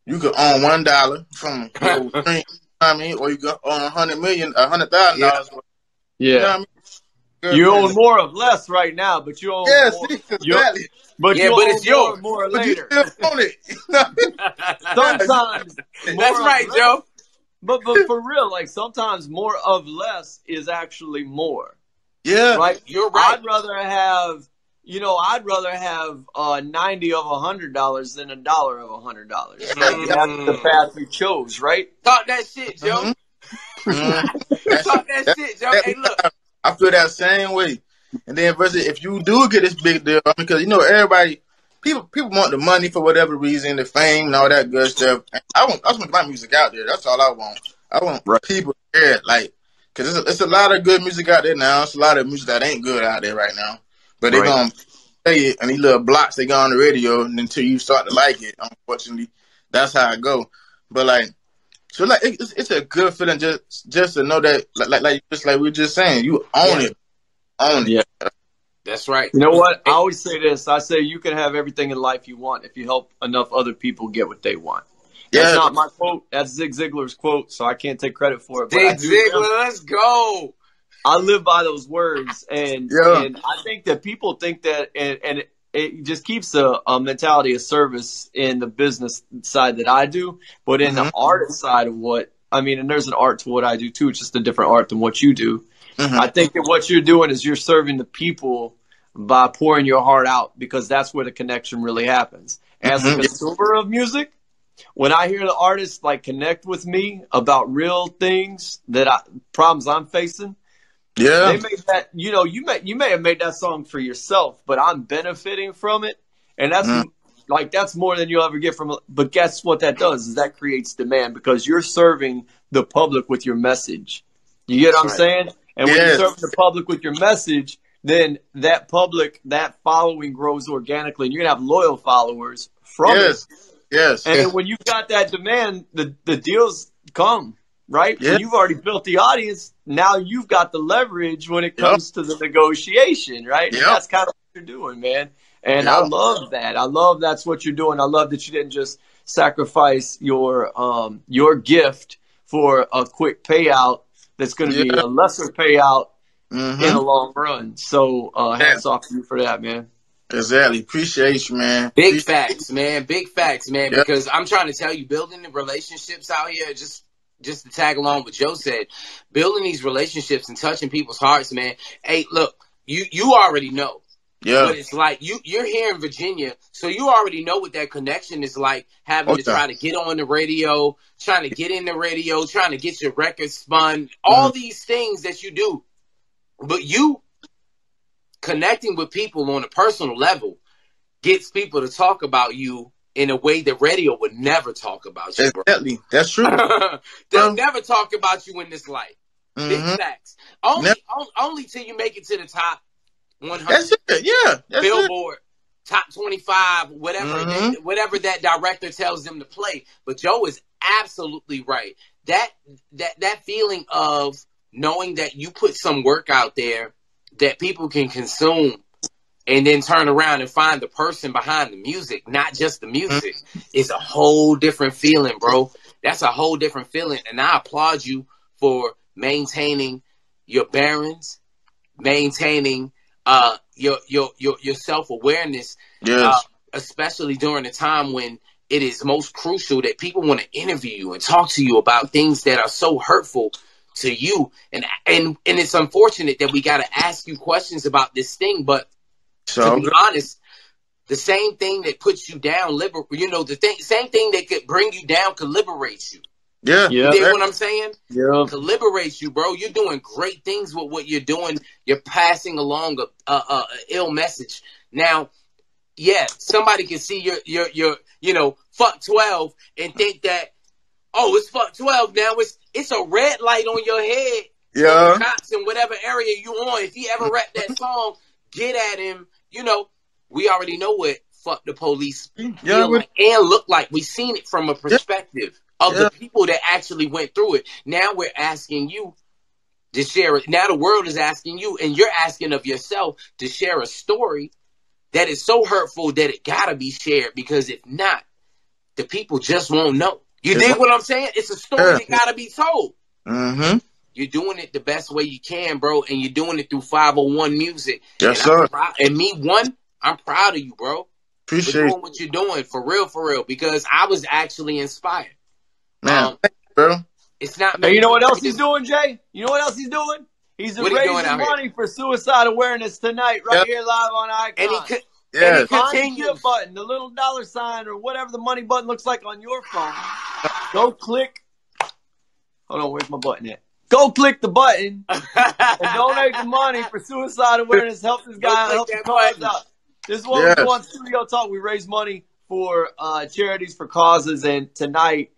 Speaker 3: you could own $1 from your drink. You know what I mean, or you could own $100,000.
Speaker 2: Yeah.
Speaker 3: You know what I mean?
Speaker 2: You own more of less right now, but you own more.
Speaker 3: Exactly.
Speaker 2: But you
Speaker 1: but
Speaker 2: own
Speaker 1: it's yours.
Speaker 2: more
Speaker 3: But
Speaker 2: later.
Speaker 3: you still own it.
Speaker 2: Sometimes
Speaker 1: that's right, Joe.
Speaker 2: But for real, like sometimes more of less is actually more.
Speaker 3: Yeah,
Speaker 2: right.
Speaker 1: You're right.
Speaker 2: I'd rather have 90 of $100 than $1 of $100. Like, that's the path you chose, right?
Speaker 1: Talk that shit, Joe. Talk that shit, Joe. Hey, look.
Speaker 3: I feel that same way. And then versus if you do get this big deal, because everybody, people want the money for whatever reason, the fame and all that good stuff. And I just want to get my music out there. That's all I want. I want people to hear it, like, because it's a lot of good music out there now. It's a lot of music that ain't good out there right now. But they're going to play it, and these little blocks, they go on the radio until you start to like it. Unfortunately, that's how it go. But, like, so, like, it's a good feeling just to know that, like we were just saying, you own it. Own it.
Speaker 2: Yeah.
Speaker 1: That's right.
Speaker 2: You know what? I always say this. I say you can have everything in life you want if you help enough other people get what they want. That's not my quote. That's Zig Ziglar's quote, so I can't take credit for it.
Speaker 1: Zig Ziglar, let's go.
Speaker 2: I live by those words, and I think that people think that, and it just keeps a mentality of service in the business side that I do, but in the artist side of and there's an art to what I do too. It's just a different art than what you do. I think that what you're doing is you're serving the people by pouring your heart out, because that's where the connection really happens. As a consumer of music, when I hear the artists like connect with me about real things problems I'm facing, they made that, you may have made that song for yourself, but I'm benefiting from it. And that's more than you'll ever get from it. But guess what that does is that creates demand, because you're serving the public with your message. You get what I'm saying? And when you're serving the public with your message, then that following grows organically, and you're going to have loyal followers from it.
Speaker 3: Yes.
Speaker 2: And then when you've got that demand, the deals come, right? When you've already built the audience, now you've got the leverage when it comes to the negotiation, right? And that's kind of what you're doing, man. And I love that. I love that's what you're doing. I love that you didn't just sacrifice your gift for a quick payout that's going to be a lesser payout in the long run. So hats off to you for that, man.
Speaker 3: Exactly. Appreciate you, man.
Speaker 1: Big facts, man. Because I'm trying to tell you, building the relationships out here, just to tag along what Joe said, building these relationships and touching people's hearts, man. Hey, look, you already know. Yeah. But it's like you're here in Virginia, so you already know what that connection is like, having to try to get on the radio, trying to get in the radio, trying to get your record spun, all these things that you do. But you connecting with people on a personal level gets people to talk about you in a way that radio would never talk about you, bro.
Speaker 3: Exactly. That's true.
Speaker 1: They'll never talk about you in this light. Big facts. Only till you make it to the top 100.
Speaker 3: That's it. Yeah. That's
Speaker 1: Billboard, top 25, whatever that director tells them to play. But Joe is absolutely right. That feeling of knowing that you put some work out there that people can consume, and then turn around and find the person behind the music, not just the music, is a whole different feeling, bro. That's a whole different feeling. And I applaud you for maintaining your bearings, maintaining your self-awareness, especially during a time when it is most crucial that people want to interview you and talk to you about things that are so hurtful to you. And it's unfortunate that we got to ask you questions about this thing, but to be honest, the same thing that puts you down, same thing that could bring you down could liberate you.
Speaker 3: Yeah.
Speaker 1: You get what I'm saying?
Speaker 2: Yeah.
Speaker 1: To liberate you, bro. You're doing great things with what you're doing. You're passing along a ill message. Now, somebody can see your fuck 12 and think that, oh, it's fuck 12 now. It's a red light on your head. Yeah. The cops in whatever area you on. If he ever rap that song, get at him. We already know what fuck the police feel like and look like. We've seen it from a perspective of the people that actually went through it. Now we're asking you, to share it. Now the world is asking you, and you're asking of yourself to share a story that is so hurtful that it gotta be shared, because if not, the people just won't know. You dig what I'm saying? It's a story that gotta be told.
Speaker 3: Mm-hmm.
Speaker 1: You're doing it the best way you can, bro, and you're doing it through 501 Music.
Speaker 3: Yes, sir.
Speaker 1: I'm proud of you, bro.
Speaker 3: Appreciate
Speaker 1: for doing what you're doing, for real, because I was actually inspired.
Speaker 3: Man, thank you, bro.
Speaker 1: It's not.
Speaker 2: Hey, you know what else he's doing, Jay? You know what else he's doing? He's raising money for suicide awareness tonight, right here live on ICONN.
Speaker 1: And he
Speaker 2: continues. On the gift button, the little $ or whatever the money button looks like on your phone. Go click. Hold on, where's my button at? Go click the button and donate the money for suicide awareness. Help this guy, help the cause out. This is what we do on Studio Talk. We raise money for charities, for causes, and tonight,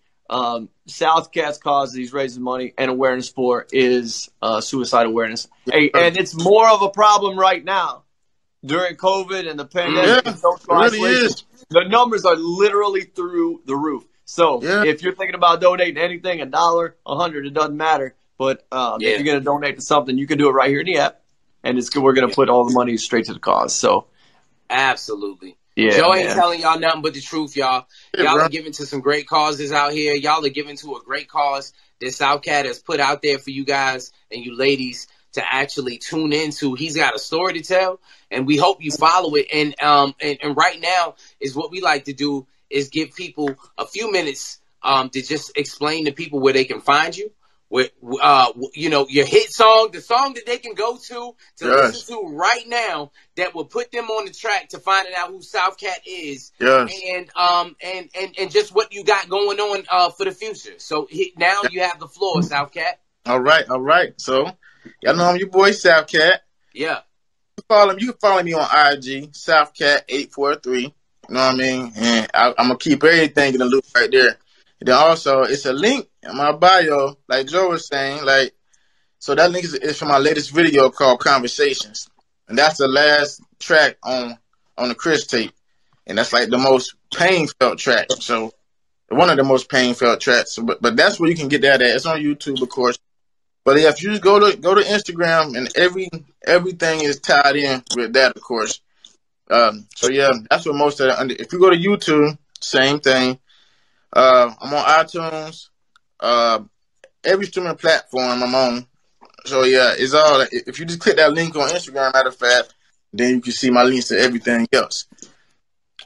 Speaker 2: South Cat's cause that he's raising money and awareness for is suicide awareness. Hey, and it's more of a problem right now during COVID and the pandemic and social isolation. The numbers are literally through the roof. So if you're thinking about donating anything, $1, $100, it doesn't matter. But if you're going to donate to something, you can do it right here in the app. And we're going to put all the money straight to the cause. So
Speaker 1: absolutely.
Speaker 2: Yeah,
Speaker 1: Joe ain't telling y'all nothing but the truth, y'all. Y'all are giving to some great causes out here. Y'all are giving to a great cause that South Cat has put out there for you guys and you ladies to actually tune into. He's got a story to tell, and we hope you follow it. And right now is what we like to do is give people a few minutes to just explain to people where they can find you. With your hit song, the song that they can go to listen to right now that will put them on the track to finding out who South Cat is, and just what you got going on for the future. So now you have the floor, South Cat.
Speaker 3: All right. So y'all know I'm your boy South Cat.
Speaker 1: Yeah.
Speaker 3: You can follow me on IG, South Cat 843. You know what I mean? And I'm gonna keep everything in the loop right there. And then also, it's a link in my bio, like Joe was saying. So that link is from my latest video called Conversations, and that's the last track on the Chris tape, and that's like the most pain-felt track. So one of the most pain-felt tracks. So, but that's where you can get that at. It's on YouTube, of course. But yeah, if you just go to Instagram, and everything is tied in with that, of course. So yeah, that's what most of the. If you go to YouTube, same thing. I'm on iTunes, every streaming platform I'm on. So yeah, it's all. If you just click that link on Instagram, matter of fact, then you can see my links to everything else.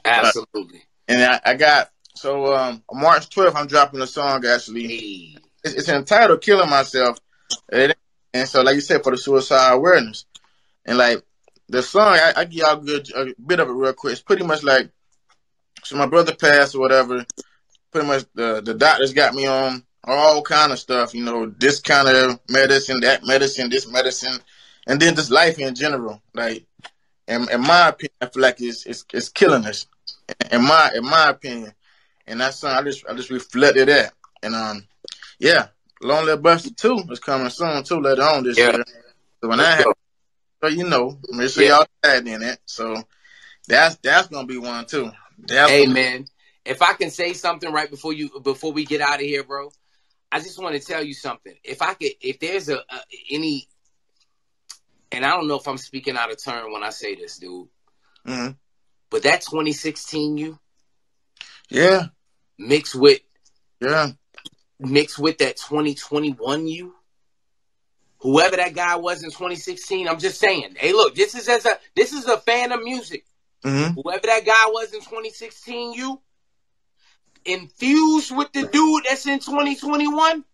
Speaker 1: Absolutely.
Speaker 3: And I got March 12th, I'm dropping a song actually.
Speaker 1: Hey.
Speaker 3: It's entitled "Killing Myself," and so like you said, for the suicide awareness. And like the song, I give y'all a bit of it real quick. It's pretty much like, so my brother passed or whatever. Pretty much the doctors got me on all kind of stuff, this kind of medicine, that medicine, this medicine, and then just life in general. Like, in my opinion, I feel like it's killing us. In my opinion, and that's something I just reflected that. And Long Live Buster 2 is coming soon too, later on this year. So when I have, make sure y'all add in it. So that's gonna be one too.
Speaker 1: Man. If I can say something right before we get out of here, bro, I just want to tell you something. If there's any, and I don't know if I'm speaking out of turn when I say this, dude, but that 2016 mixed with that 2021 whoever that guy was in 2016, I'm just saying, hey, look, this is a fan of music. Whoever that guy was in 2016, infused with the dude that's in 2021,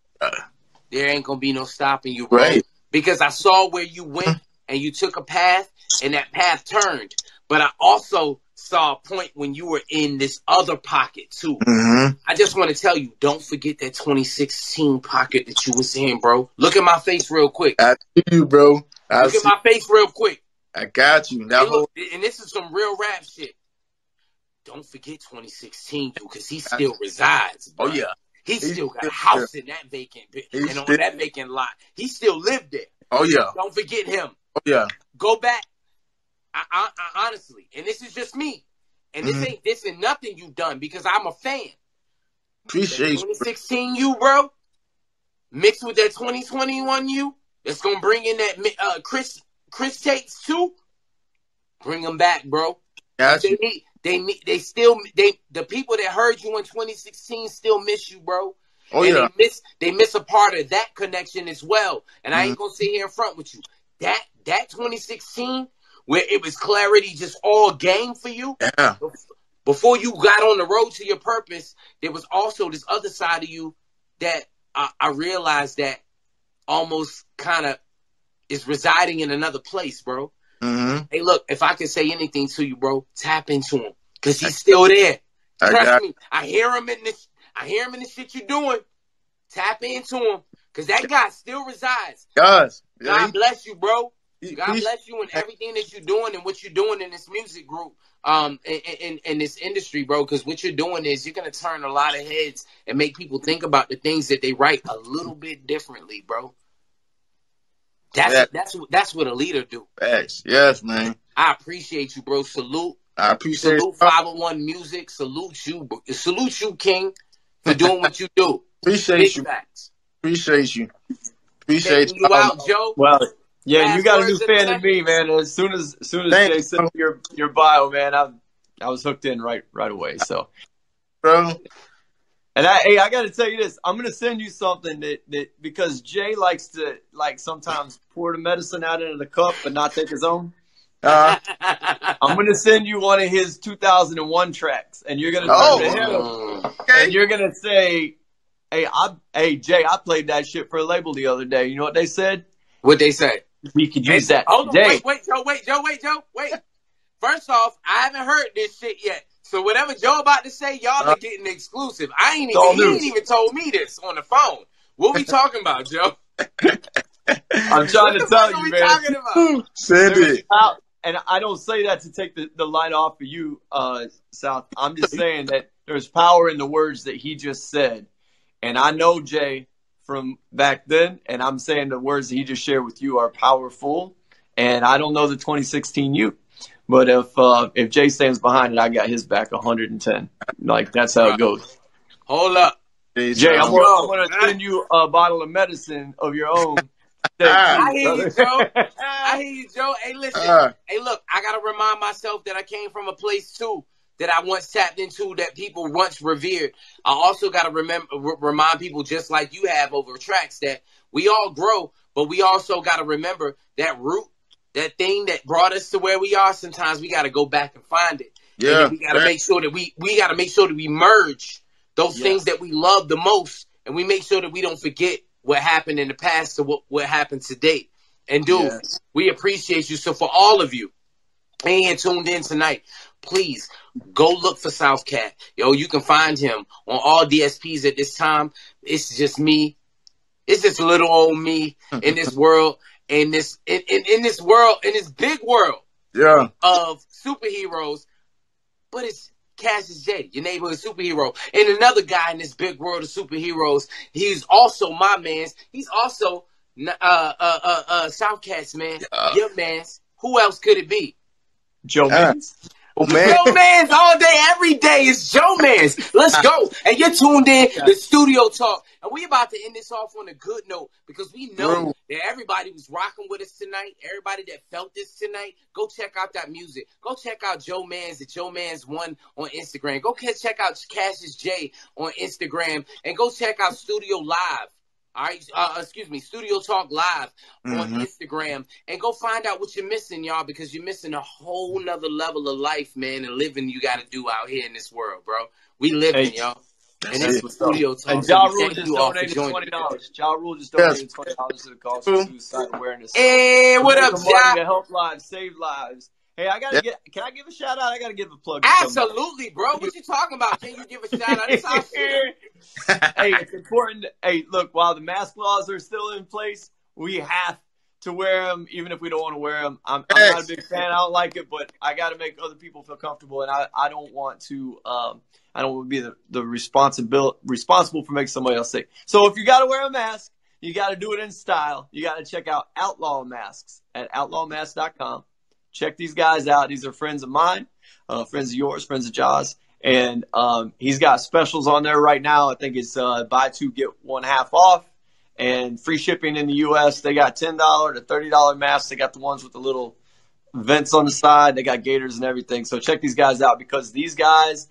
Speaker 1: there ain't gonna be no stopping you, bro.
Speaker 3: Right.
Speaker 1: Because I saw where you went and you took a path and that path turned. But I also saw a point when you were in this other pocket too. I just want to tell you, don't forget that 2016 pocket that you was in, bro. Look at my face real quick.
Speaker 3: I see you, bro.
Speaker 1: Look at my face real quick.
Speaker 3: I got you.
Speaker 1: And this is some real rap shit. Don't forget 2016, because he still resides, bro.
Speaker 3: Oh, yeah.
Speaker 1: He still got a house in that vacant, and on that vacant lot. He still lived there.
Speaker 3: Oh, yeah.
Speaker 1: Don't forget him.
Speaker 3: Oh, yeah.
Speaker 1: Go back. I honestly, and this is just me, and this ain't nothing you've done, because I'm a fan.
Speaker 3: Appreciate
Speaker 1: that 2016 you, bro, mixed with that 2021 you, That's gonna bring in that Chris Tates too. Bring them back, bro.
Speaker 3: Gotcha.
Speaker 1: The people that heard you in 2016 still miss you, bro.
Speaker 3: Oh,
Speaker 1: and
Speaker 3: yeah.
Speaker 1: they miss a part of that connection as well. And I ain't
Speaker 3: Mm-hmm.
Speaker 1: gonna sit here in front with you. That 2016 where it was clarity, just all game for you.
Speaker 3: Yeah.
Speaker 1: Before you got on the road to your purpose, there was also this other side of you that I realized that almost kind of is residing in another place, bro.
Speaker 3: Mm-hmm.
Speaker 1: Hey, look, if I can say anything to you, bro, tap into him because he's still there. Trust me, I hear him in this. I hear him in the shit you're doing. Tap into him because that guy still resides.
Speaker 3: God
Speaker 1: bless you, bro. God bless you and everything that you're doing and what you're doing in this music group, in this industry, bro. Because what you're doing is you're gonna turn a lot of heads and make people think about the things that they write a little bit differently, bro. That's what a leader do.
Speaker 3: Yes, man.
Speaker 1: I appreciate you, bro. Salute.
Speaker 3: I appreciate
Speaker 1: Salute 501 Music. Salute you, King, for doing what you do.
Speaker 3: Appreciate you.
Speaker 1: Facts.
Speaker 3: Appreciate you.
Speaker 1: Taking you out, Joe.
Speaker 2: Well, yeah,
Speaker 1: Last
Speaker 2: you got a new
Speaker 1: words of
Speaker 2: fan
Speaker 1: the
Speaker 2: in me, man. As soon as Jay sent me your bio, man, I was hooked in right away. So,
Speaker 3: bro.
Speaker 2: And I got to tell you this. I'm gonna send you something that because Jay likes to sometimes pour the medicine out into the cup but not take his own. I'm gonna send you one of his 2001 tracks, and you're gonna turn to him, and you're gonna say, "Hey, Jay, I played that shit for a label the other day. You know what they said?
Speaker 1: What they say?
Speaker 2: We could use that.
Speaker 1: Hold on,
Speaker 2: Jay.
Speaker 1: wait, Joe. First off, I haven't heard this shit yet. So whatever Joe about to say, y'all are getting exclusive. He ain't even told me this on the phone. What we talking about, Joe?
Speaker 2: I'm trying to tell you, man.
Speaker 1: Talking about?
Speaker 3: Said it.
Speaker 2: And I don't say that to take the light off of you, South. I'm just saying that there's power in the words that he just said. And I know Jay from back then, and I'm saying the words that he just shared with you are powerful. And I don't know the 2016 you. But if Jay stands behind it, I got his back 110. Like, that's how it goes.
Speaker 1: Hold up.
Speaker 2: Jay, I'm going to send you a bottle of medicine of your own.
Speaker 1: I hear you, Joe. Hey, listen. Hey, look, I got to remind myself that I came from a place, too, that I once tapped into, that people once revered. I also got to remind people, just like you have over tracks, that we all grow, but we also got to remember that root, that thing that brought us to where we are. Sometimes we got to go back and find it.
Speaker 3: Yeah.
Speaker 1: And we got to make sure that we got to make sure that we merge those things that we love the most, and we make sure that we don't forget what happened in the past to what happened today. And dude, we appreciate you. So for all of you and tuned in tonight, please go look for South Cat. Yo, you can find him on all DSPs at this time. It's just me. It's just little old me in this world. In this world, in this big world of superheroes, but it's Cassius J, your neighborhood superhero, and another guy in this big world of superheroes. He's also my man's. He's also South Cat's man, your man's. Who else could it be?
Speaker 2: Joe Mans.
Speaker 1: Joe Mans all day, every day. It's Joe Mans. Let's go. And you're tuned in to Studio Talk. And we about to end this off on a good note because we know that everybody was rocking with us tonight. Everybody that felt this tonight, go check out that music. Go check out Joe Mans at Joe Mans 1 on Instagram. Go check out Cassius J on Instagram. And go check out Studio Live. All right, Studio Talk Live on Instagram, and go find out what you're missing, y'all, because you're missing a whole nother level of life, man, and living you got to do out here in this world, bro. We living, y'all. And this is Studio Talk.
Speaker 2: And Ja Rule just donated $20. Ja Rule just donated $20 to the cause for suicide awareness.
Speaker 1: Hey, what up, Ja?
Speaker 2: To help lives, save lives. Hey, can I give a shout out? I gotta give a plug.
Speaker 1: Absolutely, bro. What you talking about? Can you give a shout out? It's our shit.
Speaker 2: Hey, it's important. Hey, look, while the mask laws are still in place, we have to wear them, even if we don't want to wear them. I'm not a big fan. I don't like it, but I got to make other people feel comfortable, and I don't want to. I don't want to be the responsible for making somebody else sick. So if you got to wear a mask, you got to do it in style. You got to check out Outlaw Masks at outlawmasks.com. Check these guys out. These are friends of mine, friends of yours, friends of Jaws. And he's got specials on there right now. I think it's buy two, get one half off. and free shipping in the U.S. They got $10 to $30 masks. They got the ones with the little vents on the side. They got gaiters and everything. So check these guys out, because these guys,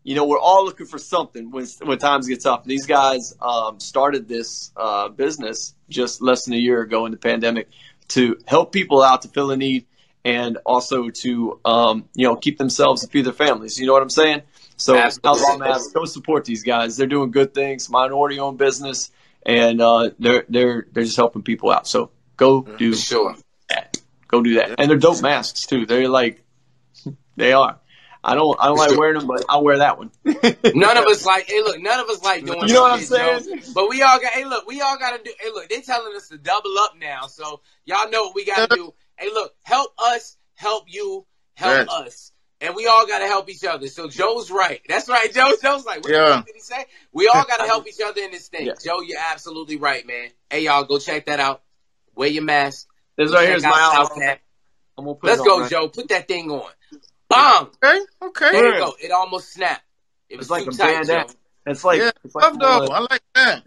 Speaker 2: you know, we're all looking for something when times get tough. These guys started this business just less than a year ago in the pandemic to help people out, to fill a need, and also to you know, keep themselves and feed their families. You know what I'm saying? So Outlaw Masks, go support these guys. They're doing good things, minority-owned business, and they're just helping people out. So go do that. Go do that. And they're dope masks too. They're like, they are. I don't like wearing them, but I'll wear that one.
Speaker 1: None of us like, hey, look, none of us like doing,
Speaker 2: you know what I'm saying?
Speaker 1: Joe. But we all got, hey, look, we all got to do, hey, look, they're telling us to double up now. So y'all know what we got to do. Hey, look, help us, help you, help us. And we all got to help each other. So Joe's right. That's right, Joe. Joe's like, what the fuck did he say? We all got to help each other in this thing. Yeah. Joe, you're absolutely right, man. Hey, y'all, go check that out. Wear your mask.
Speaker 2: This right here is my outfit.
Speaker 1: Let's go, Joe. Put that thing on. Bang!
Speaker 3: Okay.
Speaker 1: There you go. It almost snapped. It was like too tight, Joe.
Speaker 2: It's like,
Speaker 3: I like that.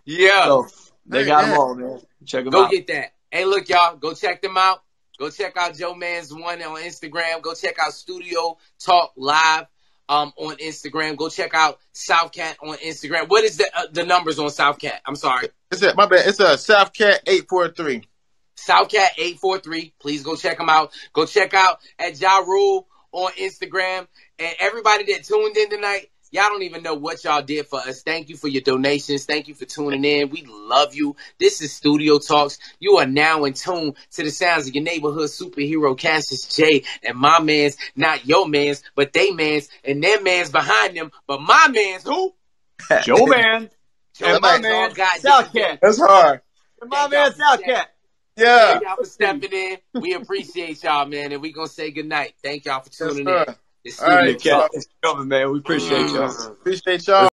Speaker 1: Yeah.
Speaker 2: So, they got them all, man. Check them
Speaker 1: Go
Speaker 2: out.
Speaker 1: get that. Hey, look, y'all. Go check them out. Go check out Joe Man's one on Instagram. Go check out Studio Talk Live on Instagram. Go check out Southcat on Instagram. What is the numbers on Southcat? I'm sorry.
Speaker 3: My bad. It's a Southcat 843.
Speaker 1: Southcat 843. Please go check them out. Go check out at Ja Rule on Instagram. And everybody that tuned in tonight, y'all don't even know what y'all did for us. Thank you for your donations. Thank you for tuning in. We love you. This is Studio Talks. You are now in tune to the sounds of your neighborhood superhero, Cassius J. And my man's, not your man's, but they man's, and their man's behind them. But my man's who?
Speaker 2: Joe Man.
Speaker 1: And my man,
Speaker 2: Southcat.
Speaker 3: That's hard.
Speaker 2: And my man, Southcat.
Speaker 3: Yeah.
Speaker 1: Thank y'all for stepping in. We appreciate y'all, man. And we going to say goodnight. Thank y'all for tuning in.
Speaker 3: All right,
Speaker 2: Thanks for coming, man. We appreciate y'all.
Speaker 3: Appreciate y'all.